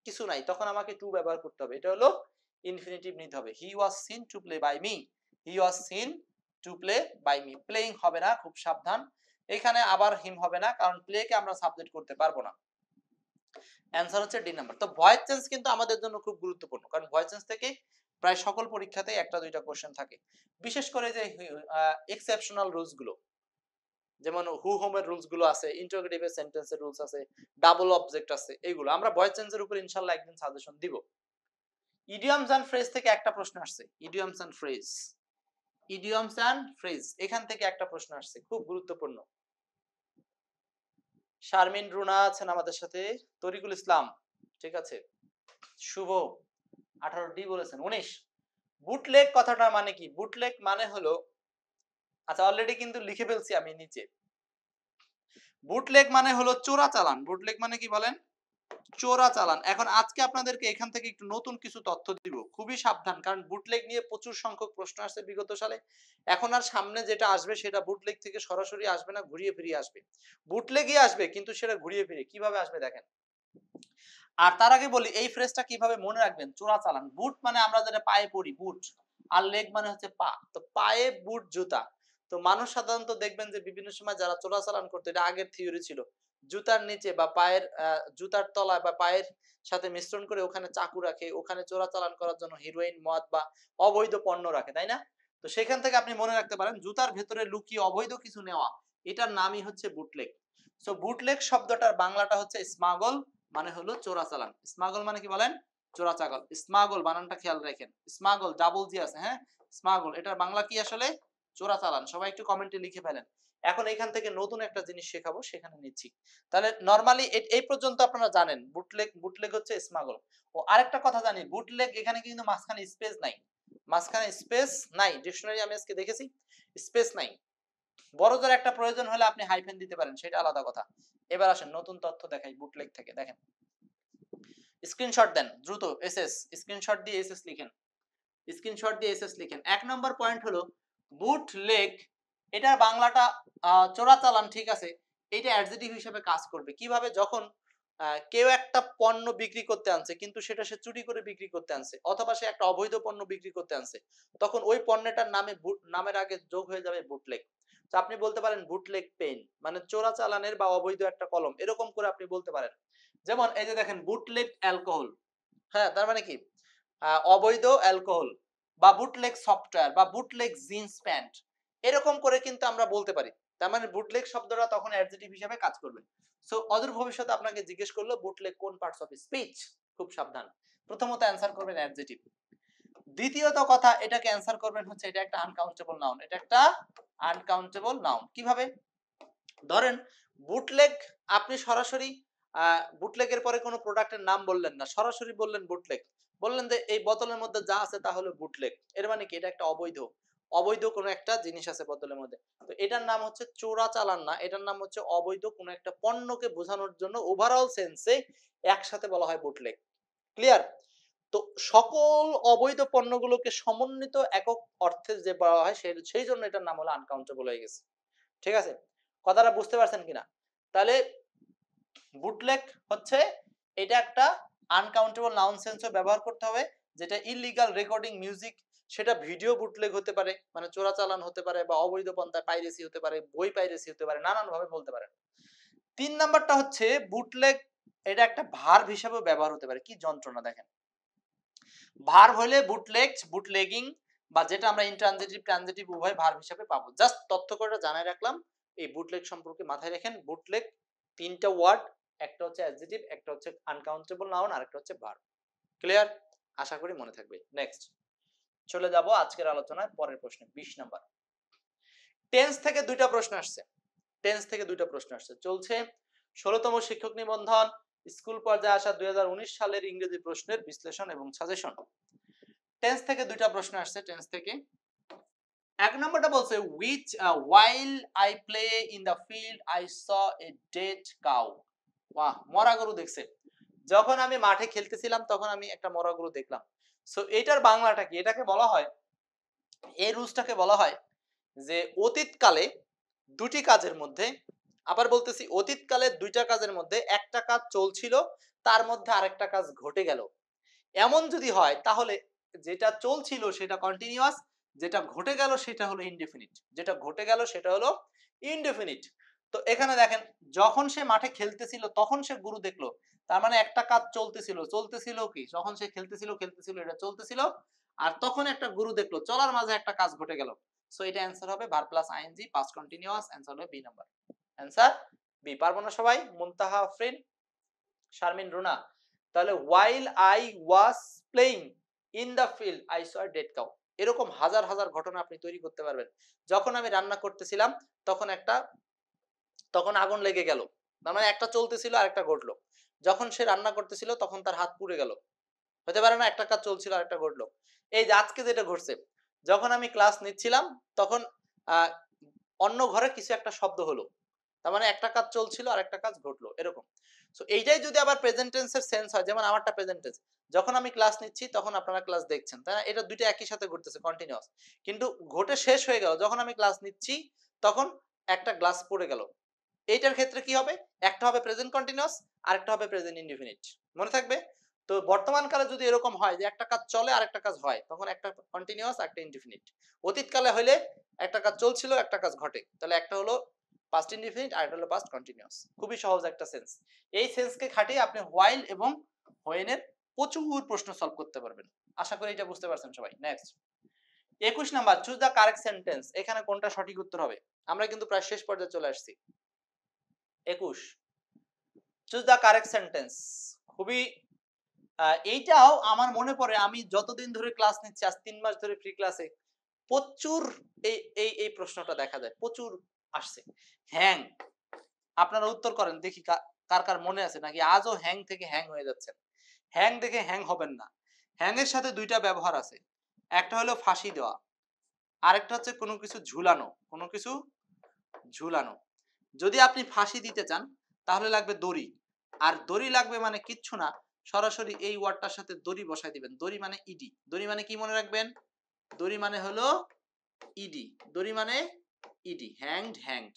কিছু নাই, তখন আমাকে টু ব্যবহার করতে হবে। এটা হলো ইনফিনিটিভ নিতে হবে। He was seen to play by me, he was seen to play by me. Playing হবে না, খুব সাবধান। এখানে আবার হিম হবে না, কারণ প্লেকে আমরা সাবজেক্ট করতে পারবো না। অ্যান্সার হচ্ছে ডি নাম্বার। তো ভয়েস চেঞ্জ কিন্তু আমাদের জন্য খুব গুরুত্বপূর্ণ, কারণ ভয়েস চেঞ্জ থেকে প্রায় সকল পরীক্ষাতেই একটা দুইটা কোশ্চেন থাকে। বিশেষ করে যে এক্সেপশনাল রুলস গুলো, যেমন হু হোমের রুলস গুলো আছে, ইন্টারোগেটিভ সেন্টেন্সের রুলস আছে, ডাবল অবজেক্ট আছে, এইগুলো আমরা ভয়েস চেঞ্জের উপর ইনশাআল্লাহ একদিন সাজেশন দিব। ইডিয়মস এন্ড ফ্রেজ থেকে একটা প্রশ্ন আসছে, idioms and phrase, idioms and phrase, এখান থেকে একটা প্রশ্ন আসছে, খুব গুরুত্বপূর্ণ। শারমিন রুনা আছেন আমাদের সাথে, তরিকুল ইসলাম, ঠিক আছে, শুভ 18D বলেছেন। 19 বুটলেগ কথাটা মানে কি? বুটলেগ মানে হলো, আচ্ছা অলরেডি কিন্তু লিখে ফেলছি আমি নিচে। বুটলেগ মানে হলো চোরা চালান। বুটলেগ মানে কি বলেন? চোরা চালান। এখন আজকে আপনাদেরকে এখান থেকে একটু নতুন কিছু তথ্য দিব, খুবই সাবধান, কারণ বুটলেগ নিয়ে প্রচুর সংখ্যক প্রশ্ন আসছে বিগত সালে। এখন আর সামনে যেটা আসবে সেটা বুটলেগ থেকে সরাসরি আসবে না, ঘুরিয়ে ফিরিয়ে আসবে। বুটলেগই আসবে, কিন্তু সেটা ঘুরিয়ে ফিরিয়ে কিভাবে আসবে দেখেন। আর তার আগে বলি এই ফ্রেজটা কিভাবে মনে রাখবেন। চোরা চালান, বুট মানে আমরা যেটা পায়ে পরি বুট, আর লেগ মানে হচ্ছে পা, তো পায়ে বুট জুতা। তো মানুষ সাধারণত দেখবেন যে বিভিন্ন সময় যারা চোরাচালান করতো, এটা আগের থিওরি ছিল, জুতার নিচে বা পায়ের জুতার তলায় বা পায়ের সাথে মিশ্রণ করে ওখানে চাকু রাখে, ওখানে চোরাচালান করার জন্য হিরোইন, মদ বা অবৈধ পণ্য রাখে, তাই না? তো সেখান থেকে আপনি মনে রাখতে পারেন জুতার ভেতরে লুকিয়ে অবৈধ কিছু নেওয়া, এটার নামই হচ্ছে বুটলেগ। সো বুটলেগ শব্দটার বাংলাটা হচ্ছে স্মাগল, মানে হলো চোরাচালান। স্মাগল মানে কি বলেন? চোরাচালান। স্মাগল বানানটা খেয়াল রাখেন, স্মাগল ডাবল জি আছে, হ্যাঁ, স্মাগল, এটার বাংলা কি আসলে? চোরাচালান। সবাই একটু কমেন্টে লিখে ফেলেন। এখন এখান থেকে নতুন একটা জিনিস শেখাবো, সেখানে নিচ্ছি। তাহলে নরমালি এই পর্যন্ত আপনারা জানেন বুটলেগ, বুটলেগ হচ্ছে স্মাগল। ও আরেকটা কথা জানি, বুটলেগ এখানে কিন্তু মাঝখানে স্পেস নাই, মাঝখানে স্পেস নাই, ডিকশনারি আমি আজকে দেখেছি স্পেস নাই। বড়জোর একটা প্রয়োজন হলে আপনি হাইফেন দিতে পারেন, সেটা আলাদা কথা। এবার আসেন নতুন তথ্য দেখাই বুটলেগ থেকে। দেখেন, স্ক্রিনশট দেন দ্রুত, এসএস স্ক্রিনশট দিয়ে এসএস লিখেন, স্ক্রিনশট দিয়ে এসএস লিখেন। এক নম্বর পয়েন্ট হলো বুটলেগ, এটার বাংলাটা চোরাচালান, ঠিক আছে। এটা অ্যাডজেক্টিভ হিসেবে কাজ করবে কিভাবে? যখন কেউ একটা পণ্য বিক্রি করতে আনছে, কিন্তু সেটা সে চুরি করে বিক্রি করতে আনছে, অথবা সে একটা অবৈধ পণ্য বিক্রি করতে আনছে, তখন ওই পণ্যটার নামে নামের আগে যোগ হয়ে যাবে বুটলেগ। তো আপনি বলতে পারেন বুটলেগ পেন, মানে চোরাচালানের বা অবৈধ একটা কলম, এরকম করে আপনি বলতে পারেন। যেমন এই যে দেখেন বুটলেগ অ্যালকোহল, হ্যাঁ, তার মানে কি? অবৈধ অ্যালকোহল, বা বুটলেগ সফটওয়্যার, বা বুটলেগ জিন্স প্যান্ট, এরকম করে কিন্তু আমরা বলতে পারি। তার মানে বুটলেগ শব্দটা তখন অ্যাডজেক্টিভ হিসেবে কাজ করবে। সো অদূর ভবিষ্যতে আপনাকে জিজ্ঞেস করলো বুটলেগ কোন পার্টস অফ স্পিচ, খুব সাবধান। প্রথমত অ্যানসার করবেন অ্যাডজেক্টিভ। দ্বিতীয়ত কথা, এটাকে অ্যানসার করবেন হচ্ছে এটা একটা আনকাউন্টেবল নাউন, এটা একটা আনকাউন্টেবল নাউন। কিভাবে? ধরেন বুটলেগ, আপনি সরাসরি বুটলেগের পরে কোনো প্রোডাক্টের নাম বললেন না, সরাসরি বললেন বুটলেগ, বললেন যে এই বোতলের মধ্যে যা আছে তা হলো বুটলেগ, এর মানে কি? এটা একটা অবৈধ, অবৈধ কোনো একটা জিনিস আছে বোতলের মধ্যে। তো এটার নাম হচ্ছে চোরাচালান না, এটার নাম হচ্ছে অবৈধ কোনো একটা পণ্যকে বোঝানোর জন্য ওভারঅল সেন্সে একসাথে বলা হয় বুটলেগ। ক্লিয়ার? তো সকল অবৈধ পণ্যগুলোকে সমন্বিত একক অর্থে যে বলা হয়, সেই জন্য এটার নাম হলো আনকাউন্টেবল হয়ে গেছে। ঠিক আছে, কথাটা বুঝতে পারছেন কিনা? তাহলে বুটলেগ হচ্ছে, এটা একটা আনকাউন্টেবল নাউন সেন্সও ব্যবহার করতে হবে, যেটা ইলিগাল রেকর্ডিং মিউজিক, সেটা ভিডিও বুটলেগ হতে পারে, মানে চোরাচালান হতে পারে, বা অবৈধ পন্থায় পাইরেসি হতে পারে, বই পাইরেসি হতে পারে, নানান ভাবে বলতে পারেন। 3 নাম্বারটা হচ্ছে বুটলেগ, এটা একটা ভার্ব হিসেবেও ব্যবহার হতে পারে। কি যন্ত্রণা দেখেন, ভার্ব হলে বুটলেগ, বুটলেগিং, বা যেটা আমরা ইন্ট্রানজিটিভ ট্রানজিটিভ উভয় ভার্ব হিসেবে পাবো। জাস্ট তথ্য করে জানাই রাখলাম এই বুটলেগ সম্পর্কে, মাথায় রাখেন বুটলেগ তিনটা ওয়ার্ড, একটা হচ্ছে অ্যাডজেক্টিভ, একটা হচ্ছে আনকাউন্টেবল নাউন, আর একটা হচ্ছে ভার্ব। ক্লিয়ার? আশা করি মনে থাকবে। নেক্সট চলে যাব আজকের আলোচনায় পরের প্রশ্নে, 20 নাম্বার। টেন্স থেকে দুইটা প্রশ্ন আসছে, টেন্স থেকে দুইটা প্রশ্ন আসছে। চলছে 16তম শিক্ষক নিবন্ধন স্কুল পর্যায়ে আসা 2019 সালের ইংরেজি প্রশ্নের বিশ্লেষণ এবং সাজেশন। টেন্স থেকে দুইটা প্রশ্ন আসছে। টেন্স থেকে এক নম্বরটা বলছে which while I play in the field I saw a dead cow, বাহ, মরা গরু দেখছে। যখন আমি মাঠে খেলতেছিলাম তখন আমি একটা মরা গরু দেখলাম। সো এটার বাংলাটা কি? এটাকে বলা হয়, এই রুলসটাকে বলা হয় যে অতীতকালে দুটি কাজের মধ্যে, আবার বলতেছি অতীতকালে দুইটা কাজের মধ্যে একটা কাজ চলছিল, তার মধ্যে আরেকটা কাজ ঘটে গেল। এমন যদি হয় তাহলে যেটা চলছিল সেটা কন্টিনিউয়াস, যেটা ঘটে গেল সেটা হলো ইনডেফিনিট, যেটা ঘটে গেল সেটা হলো ইনডেফিনিট। তো এখানে দেখেন, যখন সে মাঠে খেলতেছিল তখন সে গরু দেখলো, তার মানে একটা কাজ চলতেছিল, চলতেছিল কি, যখন সে খেলতেছিল এটা চলতেছিল, আর তখন একটা গরু দেখলো, চলার মাঝে একটা কাজ ঘটে গেল। সো এটা অ্যান্সার হবে verb plus ING past continuous, answer হবে বি নাম্বার, অ্যান্সার বি। পারবো না সবাই? মুনতাহা আফরিন, শারমিন রুনা। তাহলে while I was playing in the field I saw a dead cow। এরকম হাজার হাজার ঘটনা আপনি তৈরি করতে পারবেন। যখন আমি রান্না করতেছিলাম তখন আগুন লেগে গেল, তার মানে একটা চলতেছিল আর একটা ঘটলো। যখন সে রান্না করতেছিল তখন তার হাত পুড়ে গেল। হতে পারে না? একটা কাজ চলছিল আর একটা ঘটলো। এই যে আজকে যেটা ঘটছে, যখন আমি ক্লাস নিচ্ছিলাম তখন অন্য ঘরে কিছু একটা শব্দ হলো, তার মানে একটা কাজ চলছিল আর একটা কাজ ঘটলো, এরকম। সো এইটাই যদি আবার প্রেজেন্ট টেন্সের সেন্স হয়, যেমন আমারটা প্রেজেন্ট টেন্স, যখন আমি ক্লাস নিচ্ছি তখন আপনারা ক্লাস দেখছেন, তাই না? এটা দুইটা একই সাথে ঘটতেছে, কন্টিনিউয়াস, কিন্তু ঘটে শেষ হয়ে গেল যখন আমি ক্লাস নিচ্ছি, তখন একটা গ্লাস পড়ে গেল। এইটার ক্ষেত্রে কি হবে? একটা হবে প্রেজেন্ট কন্টিনিউয়াস আর একটা হবে প্রেজেন্ট ইনডিফিনিট। মনে থাকবে? তো বর্তমান কালে যদি এরকম হয় যে একটা কাজ চলে আর একটা কাজ হয়, তখন একটা কন্টিনিউয়াস আর একটা ইনডিফিনিট। অতীতকালে হইলে একটা কাজ চলছিল একটা কাজ ঘটে, তাহলে একটা হলো পাস্ট ইনডিফিনিট আর একটা হলো পাস্ট কন্টিনিউয়াস। খুবই সহজ একটা সেন্স। এই সেন্সকে খাটিয়ে আপনি হোয়াইল এবং হোয়েন এর প্রচুর প্রশ্ন সলভ করতে পারবেন। আশা করি এটা বুঝতে পারছেন সবাই। Next 21 number, choose the correct sentence. এখানে কোনটা সঠিক উত্তর হবে? আমরা কিন্তু প্রায় শেষ পর্যায়ে চলে আসছি। 21, চুজ দ্য কারেক্ট সেন্টেন্স। খুবই এইটাও আমার মনে পড়ে, আমি যতদিন ধরে ক্লাস নিচ্ছি, আজ 3 মাস ধরে ফ্রি ক্লাসে, প্রচুর এই এই এই প্রশ্নটা দেখা যায়, প্রচুর আসছে। হ্যাং, আপনারা উত্তর করেন দেখি কার কার মনে আছে নাকি আজও হ্যাং থেকে হ্যাং হয়ে যাচ্ছেন। হ্যাং দেখে হ্যাং হবেন না। হ্যাং এর সাথে দুইটা ব্যবহার আছে, একটা হলো ফাঁসি দেওয়া, আরেকটা হচ্ছে কোনো কিছু ঝুলানো, কোনো কিছু ঝুলানো। যদি আপনি ফাঁসি দিতে চান তাহলে লাগবে দড়ি, আর দড়ি লাগবে মানে কিচ্ছু না, সরাসরি এই ওয়ার্ডটার সাথে দড়ি বসাই দিবেন। দড়ি মানে ইডি। দড়ি মানে কি মনে রাখবেন? দড়ি মানে হলো ইডি। দড়ি মানে ইডি, হ্যাংড, হ্যাংড।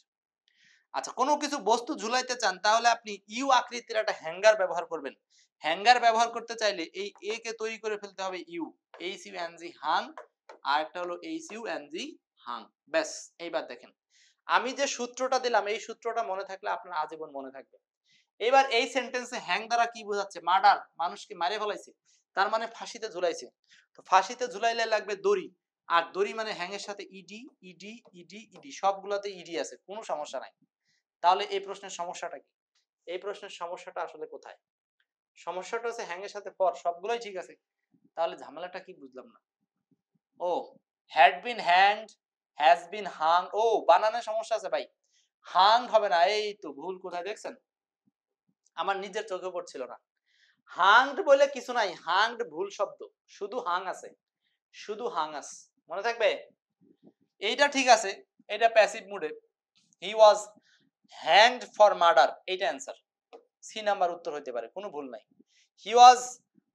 আচ্ছা, কোনো কিছু বস্তু ঝুলাইতে চান তাহলে আপনি ইউ আকৃতির একটা হ্যাঙ্গার ব্যবহার করবেন। হ্যাঙ্গার ব্যবহার করতে চাইলে এই এ কে তৈরি করে ফেলতে হবে U, H U N G, hung, আর একটা হলো H U N G, Hang. ব্যাস, এইবার দেখেন আমি যে সূত্রটা দিলাম এই সূত্রটা মনে থাকলে আপনার আজীবন মনে থাকবে। এবার এই সেন্টেন্সে হ্যাং দ্বারা কি বোঝাচ্ছে? মার্ডার, মানুষকে মারে ফেলাইছে, তার মানে ফাঁসিতে ঝুলাইছে। তো ফাঁসিতে ঝুলাইলে লাগবে দড়ি, আর দড়ি মানে হ্যাং এর সাথে ইডি, ইডি, ইডি, ইডি, সবগুলোতে ইডি আছে, কোনো সমস্যা নাই। তাহলে এই প্রশ্নের সমস্যাটা কি? এই প্রশ্নের সমস্যাটা আসলে কোথায়? সমস্যাটা হচ্ছে হ্যাং এর সাথে ফর, সবগুলোই ঠিক আছে, তাহলে ঝামেলাটা কি বুঝলাম না। ও, had been hanged, has been hung, ও বানানের সমস্যা আছে ভাই, হাং হবে না। এই তো ভুল কোথায় দেখছেন? আমার নিজের চোখে পড়ছিল না। হাংড বলে কিছু নাই, হাংড ভুল শব্দ, শুধু হাং আছে, শুধু হাং আছে, মনে থাকবে। এইটা ঠিক আছে, এটা প্যাসিভ মুডে, হি ওয়াজ হ্যাংড ফর মার্ডার, এইটা অ্যান্সার, সি নাম্বার উত্তর হইতে পারে, কোনো ভুল নাই। হি ওয়াজ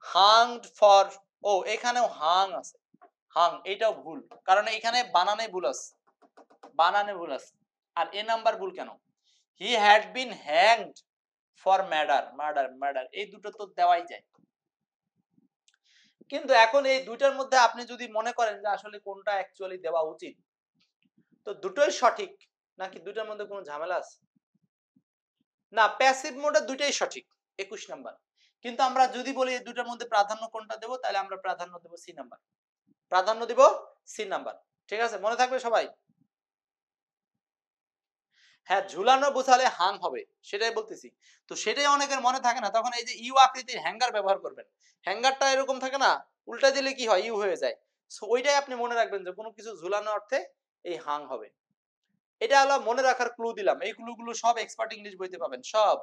হাংড ফর, ও এখানেও হাং আছে, হাং, এটাও ভুল, কারণ এখানে বানানে ভুল আছে, বানানে ভুল আছে। আর এ নাম্বার ভুল কেন? He had been hanged for murder, murder, murder, এই দুটো তো দেওয়াই যায়। কিন্তু এখন এই দুইটার মধ্যে আপনি যদি মনে করেন যে আসলে কোনটা অ্যাকচুয়ালি দেওয়া উচিত, তো দুটোই সঠিক নাকি দুইটার মধ্যে কোনো ঝামেলা আছে? না, প্যাসিভ মোডে দুইটাই সঠিক, 21 নাম্বার। কিন্তু আমরা যদি বলি এই দুইটার মধ্যে প্রাধান্য কোনটা দেব, তাহলে আমরা প্রাধান্য দেব সি নাম্বার, প্রাধান্য দিব সি নাম্বার। ঠিক আছে, মনে থাকবে সবাই? হ্যাঁ, ঝুলানো বোঝালে হাং হবে, সেটাই বলতেছি। তো সেটাই অনেকের মনে থাকে না, তখন এই যে ইউ আকৃতির হ্যাঙ্গার ব্যবহার করবেন। হ্যাঙ্গারটা এরকম থাকে না, উল্টা দিলে কি হয়? ইউ হয়ে যায়। সো ওইটাই আপনি মনে রাখবেন যে কোনো কিছু ঝুলানো অর্থে এই হাং হবে। এটা হলো মনে রাখার ক্লু দিলাম। এই ক্লুগুলো সব এক্সপার্ট ইংলিশ বইতে পাবেন, সব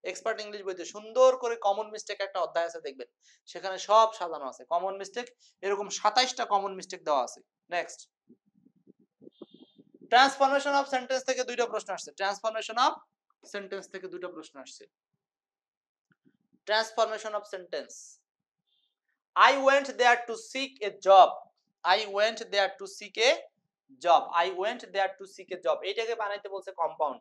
এক্সপার্ট ইংলিশ বইতে সুন্দর করে কমন মিস্টেক একটা অধ্যায় আছে, দেখবেন সেখানে সব সাজানো আছে কমন মিস্টেক, এরকম 27টা কমন মিস্টেক দেওয়া আছে। নেক্সট, ট্রান্সফরমেশন অফ সেন্টেন্স থেকে দুইটা প্রশ্ন আসছে, ট্রান্সফরমেশন অফ সেন্টেন্স থেকে দুটো প্রশ্ন আসছে। Transformation of sentence, I went there to seek a job. I went there to seek a job. I went there to seek a job. এটাকে বানাইতে বলছে কম্পাউন্ড।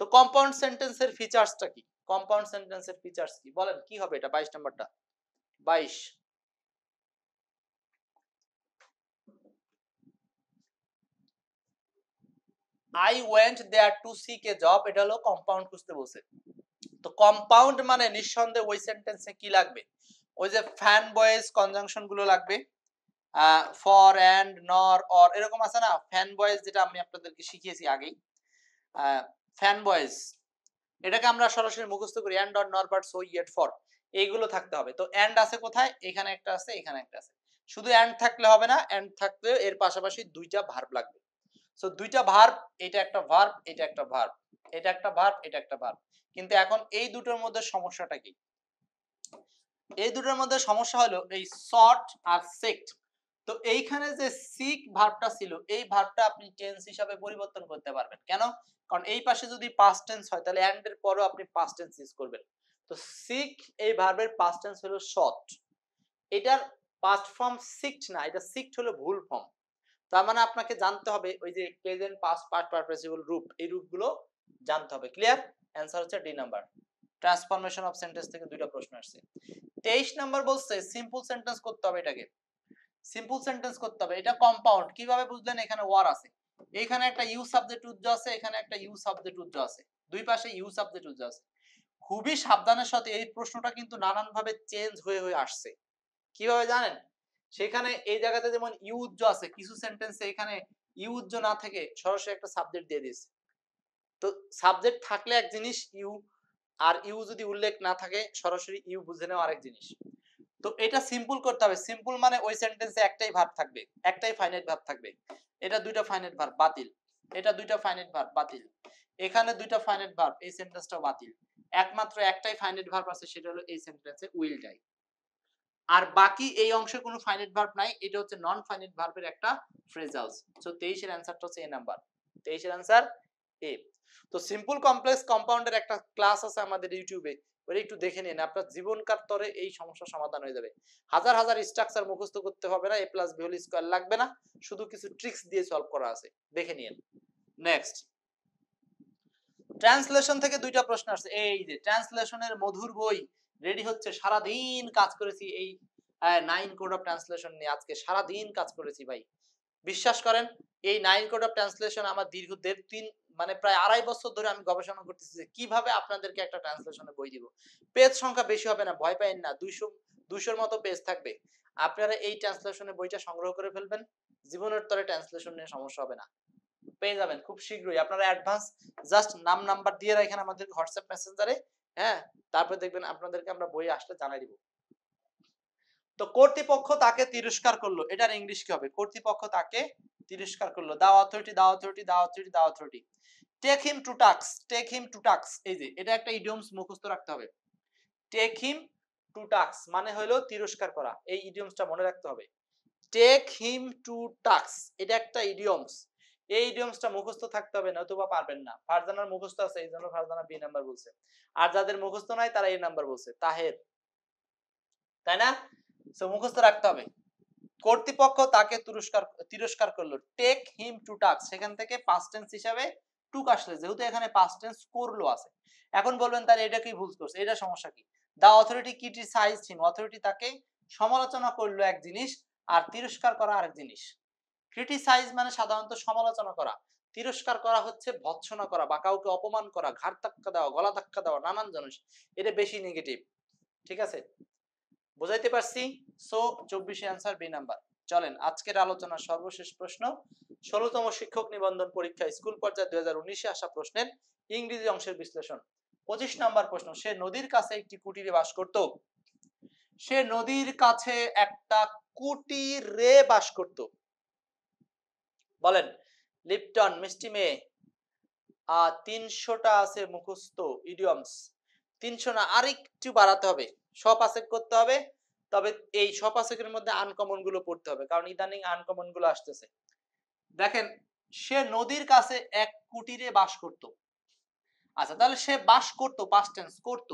তো কম্পাউন্ড সেন্টেন্সের ফিচার্সটা কি? কম্পাউন্ড সেন্টেন্সের ফিচার্স কি বলেন, কি হবে এটা? 22 নাম্বারটা 22। I went there to seek a job, এটা হলো কম্পাউন্ড খুঁজতে বলছে। তো কম্পাউন্ড মানে নিঃসন্দেহে ওই সেন্টেন্সে কি লাগবে? ওই যে ফ্যান বয়েজ কনজাংশন গুলো লাগবে, ফর অ্যান্ড নর অর এরকম আছে না, ফ্যান বয়েজ যেটা আমি আপনাদেরকে শিখিয়েছি আগেই, ফ্যান বয়েজ এটাকে আমরা সরাসরি মুখস্থ করি, অ্যান্ড অর নর বাট সো ইয়েট ফর, এইগুলো থাকতে হবে। তো অ্যান্ড আছে কোথায়? এখানে একটা আছে, এখানে একটা আছে। শুধু অ্যান্ড থাকলে হবে না, অ্যান্ড থাকলে এর পাশাপাশি দুইটা ভার্ব লাগবে। সো দুইটা ভার্ব, এটা একটা ভার্ব, এটা একটা ভার্ব, এটা একটা ভার্ব, এটা একটা ভার্ব। কিন্তু এখন এই দুটোর মধ্যে সমস্যাটা কি? এই দুটোর মধ্যে সমস্যা হলো এই সর্ট আর সেক্ট। তো এইখানে যে সিক ভার্বটা ছিল, এই ভার্বটা আপনি টেন্স হিসাবে পরিবর্তন করতে পারবেন। কেন? কারণ এই পাশে যদি পাস্ট টেন্স হয় তাহলে এন্ড এর পরেও আপনি পাস্ট টেন্স ইউজ করবেন। তো সিক এই ভার্বের পাস্ট টেন্স হলো শট, এটার পাস্ট ফর্ম সিকড না, এটা সিকড হলো ভুল ফর্ম। তার মানে আপনাকে জানতে হবে ওই যে প্রেজেন্ট পাস্ট পাস্ট পার্টিসিপল রূপ, এই রূপগুলো জানতে হবে। ক্লিয়ার? অ্যানসার হচ্ছে D number. Transformation of sentence থেকে দুইটা প্রশ্ন আসছে। 23 নাম্বার বলছে সিম্পল সেন্টেন্স করতে হবে, এটাকে সিম্পল সেন্টেন্স করতে হবে। এটা কম্পাউন্ড কিভাবে বুঝলেন? এখানে ওয়ার আছে, এখানে একটা ইউ সাবজেক্ট উজ্জ আছে, এখানে একটা ইউ সাবজেক্ট উজ্জ আছে, দুই পাশে ইউ সাবজেক্ট উজ্জ আছে। খুবই সাবধানের সাথে, এই প্রশ্নটা কিন্তু নানান ভাবে চেঞ্জ হয়ে হয়ে আসছে। কিভাবে জানেন? সেখানে এই জায়গাতে যেমন ইউ উজ্জ আছে, কিছু সেন্টেন্সে এখানে ইউ উজ্জ না থেকে সরাসরি একটা সাবজেক্ট দিয়ে দিয়েছে। তো সাবজেক্ট থাকলে এক জিনিস ইউ, আর ইউ যদি উল্লেখ না থাকে সরাসরি ইউ বুঝে নেওয়া আরেক জিনিস। তো এটা সিম্পল করতে হবে। সিম্পল মানে ওই সেন্টেন্সে একটাই ভার্ব থাকবে, একটাই ফাইনাইট ভার্ব থাকবে। এটা দুইটা ফাইনাইট ভার্ব, বাতিল। এটা দুইটা ফাইনাইট ভার্ব, বাতিল। এখানে দুইটা ফাইনাইট ভার্ব, এই সেন্টেন্সটাও বাতিল। একমাত্র একটাই ফাইনাইট ভার্ব আছে, সেটা হলো এই সেন্টেন্সে উইল ডাই। আর বাকি এই অংশে কোনো ফাইনাইট ভার্ব নাই, এটা হচ্ছে নন ফাইনাইট ভার্বের একটা ফ্রেজালস। সো 23 এর অ্যানসারটা হচ্ছে এ নাম্বার। 23 এর অ্যানসার এ। তো সিম্পল কমপ্লেক্স কম্পাউন্ডের একটা ক্লাস আছে আমাদের ইউটিউবে, ওটা একটু দেখে নিন, আপনার জীবনকার তরে এই সমস্যার সমাধান হয়ে যাবে। হাজার হাজার স্ট্রাকচার মুখস্থ করতে হবে না, a plus b whole square লাগবে না, শুধু কিছু ট্রিক্স দিয়ে সলভ করা আছে, দেখে নিন। নেক্সট, ট্রান্সলেশন থেকে দুইটা প্রশ্ন আসছে। এই যে ট্রান্সলেশনের মধুর বই রেডি হচ্ছে, সারা দিন কাজ করেছি এই 9 কোড অফ ট্রান্সলেশন নিয়ে, আজকে সারা দিন কাজ করেছি ভাই। বিশ্বাস করেন, এই 9 কোড অফ ট্রান্সলেশন আমার দীর্ঘ মানে প্রায় 2.5 বছর ধরে আমি গবেষণা করতেছি যে কিভাবে আপনাদেরকে একটা ট্রান্সলেশনের বই দিব। পেজ সংখ্যা বেশি হবে না, ভয় পাইন না, 200 মতো পেজ থাকবে। আপনারা এই ট্রান্সলেশনের বইটা সংগ্রহ করে ফেলবেন, জীবনের তরে ট্রান্সলেশন নিয়ে সমস্যা হবে না, পেয়ে যাবেন খুব শীঘ্রই। আপনারা অ্যাডভান্স জাস্ট নাম নাম্বার দিয়ে রাখেন আমাদের হোয়াটসঅ্যাপ মেসেঞ্জারে, হ্যাঁ, তারপর দেখবেন আপনাদেরকে আমরা বই আসলে জানাই দিব। তো কর্তৃপক্ষ তাকে তিরস্কার করলো, এটার ইংলিশ কি হবে? কর্তৃপক্ষ তাকে তিরস্কার করলো, the authority, the authority, the authority, the authority. Take him to task, take him to task, এই যে এটা একটা ইডিয়মস মুখস্থ রাখতে হবে। টেক হিম টু টাস্ক মানে হলো তিরস্কার করা, এই ইডিয়মসটা মনে রাখতে হবে। টেক হিম টু টাস্ক, এটা একটা ইডিয়মস, এই ইডিয়মসটা মুখস্থ থাকতে হবে, নতুবা পারবেন না। ফারজানার মুখস্থ আছে, এই জন্য ফারজানা বি নাম্বার বলছে, আর যাদের মুখস্থ নাই তারা এ নাম্বার বলছে। তাহের, তাই না? সো মুখস্থ রাখতে হবে। কর্তৃপক্ষ তাকে তিরস্কার করলো, টেক হিম টু টাস্ক, সেখান থেকে পাস্ট টেন্স হিসাবে টুক আসলে, যেহেতু এখানে পাস্ট টেন্স করলো আছে। এখন বলবেন তার এটা কি ভুল করছে, এটা সমস্যা কি? দা অথরিটি ক্রিটিসাইজড হিম, অথরিটি তাকে সমালোচনা করলো এক জিনিস, আর তিরস্কার করা আরেক জিনিস। ক্রিটিসাইজ মানে সাধারণত সমালোচনা করা, তিরস্কার করা হচ্ছে ভৎসনা করা বা কাউকে অপমান করা, ঘাড় ধাক্কা দেওয়া, গলা ধাক্কা দেওয়া, নানান জিনিস, এটা বেশি নেগেটিভ। ঠিক আছে, বুঝাইতে পারছি? So 24 answer B number. চলেন আজকের আলোচনার সর্বশেষ প্রশ্ন, 16তম শিক্ষক নিবন্ধন পরীক্ষা স্কুল পর্যায়ে 2019-এ আসা প্রশ্নের ইংরেজি অংশের বিশ্লেষণ। 25 নাম্বার প্রশ্ন, সে নদীর কাছে একটি কুটিরে বাস করত। সে নদীর কাছে একটা কুটিরে বাস করত। বলেন, লিপটন, মিষ্টি মেয়ে, 300টা আছে মুখস্থ ইডিয়মস, 300 না, আরেকটু বাড়াতে হবে, স্বপাসেক করতে হবে। তবে এই স্বপাসেকের মধ্যে আনকমন গুলো পড়তে হবে, কারণ ইদানিং আনকমন গুলো আসতেছে। দেখেন, সে নদীর কাছে এক কুটিরে বাস করত। আচ্ছা, তাহলে সে বাস করত, পাস্ট টেন্স করত,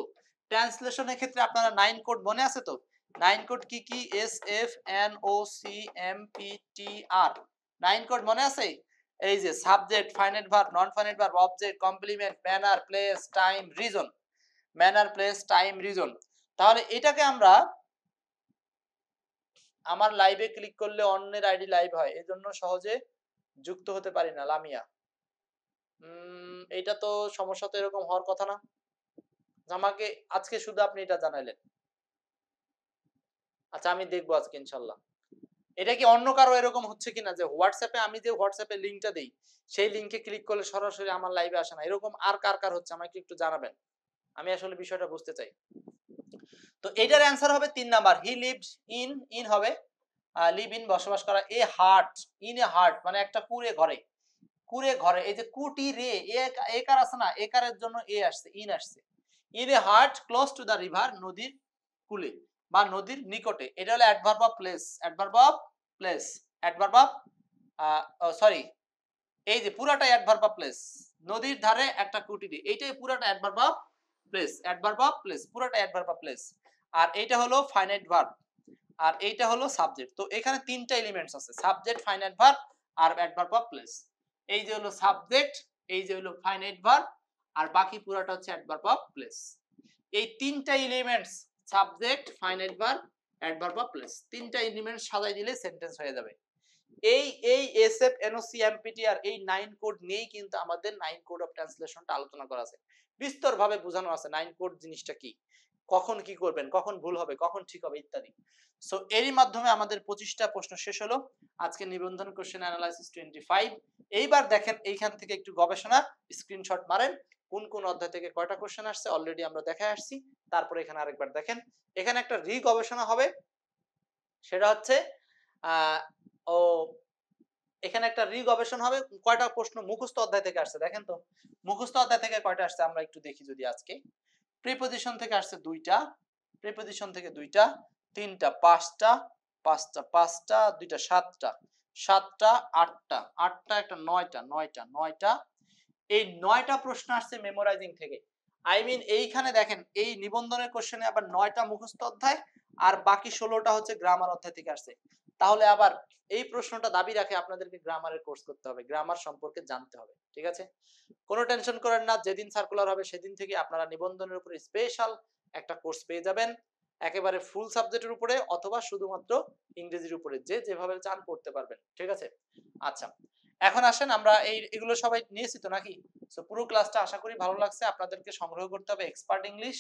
ট্রান্সলেশনের ক্ষেত্রে আপনারা 9 কোড মনে আছে তো? 9 কোড কি কি? S F N O C M P T R 9 code মনে আছে? এই যে subject, finite verb, non finite verb, object, complement, manner, place, time, reason. Manner, place, time, reason. তাহলে এটাকে আমরা আমার লাইভে ক্লিক করলে অন্যের আইডি লাইভ হয়, এজন্য সহজে যুক্ত হতে পারি না। লামিয়া, এইটা তো সমস্যা তো এরকম হওয়ার কথা না। আমাকে আজকে শুধু আপনি এটা জানাইলেন। আচ্ছা, আমি দেখবো আজকে ইনশাল্লাহ। এটা কি অন্য কারো এরকম হচ্ছে কিনা যে হোয়াটসঅ্যাপে আমি যে হোয়াটসঅ্যাপে লিংকটা দেই সেই লিংকে ক্লিক করলে সরাসরি আমার লাইভে আসে না, এরকম আর কার কার হচ্ছে আমাকে একটু জানাবেন, আমি আসলে বিষয়টা বুঝতে চাই। তো এটার অ্যান্সার হবে 3 number, he lived in. In হবে লিভ ইন বসবাস করা, এ হার্ট, ইন এ হার্ট মানে একটা কুঁড়ে ঘরে। কুঁড়ে ঘরে, এই যে কুটি রে একার আছে না, একারের জন্য এ আসছে, ইন আসছে। In a heart close to the river, নদীর কূলে বা নদীর নিকটে। এটা হলো adverb of place. Adverb of place, adverb of sorry, এই যে পুরাটাই অ্যাডভার্ব অফ প্লেস। নদীর ধারে একটা কুটিরে, এইটাই পুরাটা adverb of place. Adverb of place পুরাটা অ্যাডভার্ব অফ প্লেস। আর এইটা হলো ফাইনাইট ভার্ব, আর এইটা হলো সাবজেক্ট। তো এখানে তিনটা এলিমেন্টস আছে, সাবজেক্ট, ফাইনাইট ভার্ব আর অ্যাডভার্ব অফ প্লেস। এই যে হলো সাবজেক্ট, এই যে হলো ফাইনাইট ভার্ব, আর বাকি পুরাটা হচ্ছে অ্যাডভার্ব অফ প্লেস। এই তিনটা elements, subject, finite verb, adverb of place, তিনটা এলিমেন্টস সাজাই দিলে সেন্টেন্স হয়ে যাবে। এই এসএফ এনওসি এমপিটিআর এই 9 কোড নিয়েই কিন্তু আমাদের 9 কোড অফ ট্রান্সলেশনটা আলোচনা করা আছে, বিস্তরভাবে বোঝানো আছে 9 কোড জিনিসটা কি, কখন কি করবেন, কখন ভুল হবে, কখন ঠিক হবে ইত্যাদি। সো এরই মাধ্যমে আমাদের 25টা প্রশ্ন শেষ হলো। আজকে নিবন্ধন কোশ্চেন অ্যানালাইসিস 25। এইবার দেখেন এইখান থেকে একটু গবেষণা স্ক্রিনশট মারেন, কোন কোন অধ্যায় থেকে কয়টা কোশ্চেন আসছে অলরেডি আমরা দেখায় আসছি। তারপরে এখানে আরেকবার দেখেন, এখানে একটা রি গবেষণা হবে, সেটা হচ্ছে ও এখানে একটা রি গবেষণা হবে, কয়টা প্রশ্ন মুখস্থ অধ্যায় থেকে আসছে দেখেন তো। মুখস্থ অধ্যায় থেকে কয়টা আসছে আমরা একটু দেখি যদি আজকে। প্রিপজিশন থেকে আসছে 2টা, প্রিপজিশন থেকে 2টা, 3টা, 5টা, 5টা, 5টা, 2টা, 7টা, 7টা, 8টা, 8টা, একটা 9টা, 9টা, 9টা। এই 9টা প্রশ্ন আসছে মেমোরাইজিং থেকে। আই মিন এইখানে দেখেন এই নিবন্ধনের কোশ্চেনে আবার 9টা মুখস্থ অধ্যায় আর বাকি 16টা হচ্ছে গ্রামার অধ্যায় থেকে আসছে। তাহলে আবার এই প্রশ্নটা দাবি রাখে আপনাদেরকে গ্রামারের কোর্স করতে হবে, গ্রামার সম্পর্কে জানতে হবে, ঠিক আছে? কোনো টেনশন করেন না, যেদিন সার্কুলার হবে সেদিন থেকে আপনারা নিবন্ধনের উপরে স্পেশাল একটা কোর্স পেয়ে যাবেন, একেবারে ফুল সাবজেক্টের উপরে অথবা শুধুমাত্র ইংরেজির উপরে, যে যেভাবে চান পড়তে পারবেন, ঠিক আছে? আচ্ছা, এখন আসেন আমরা এগুলো সবাই নিয়েছি তো নাকি? সো পুরো ক্লাসটা আশা করি ভালো লাগছে। আপনাদেরকে সংগ্রহ করতে হবে এক্সপার্ট ইংলিশ,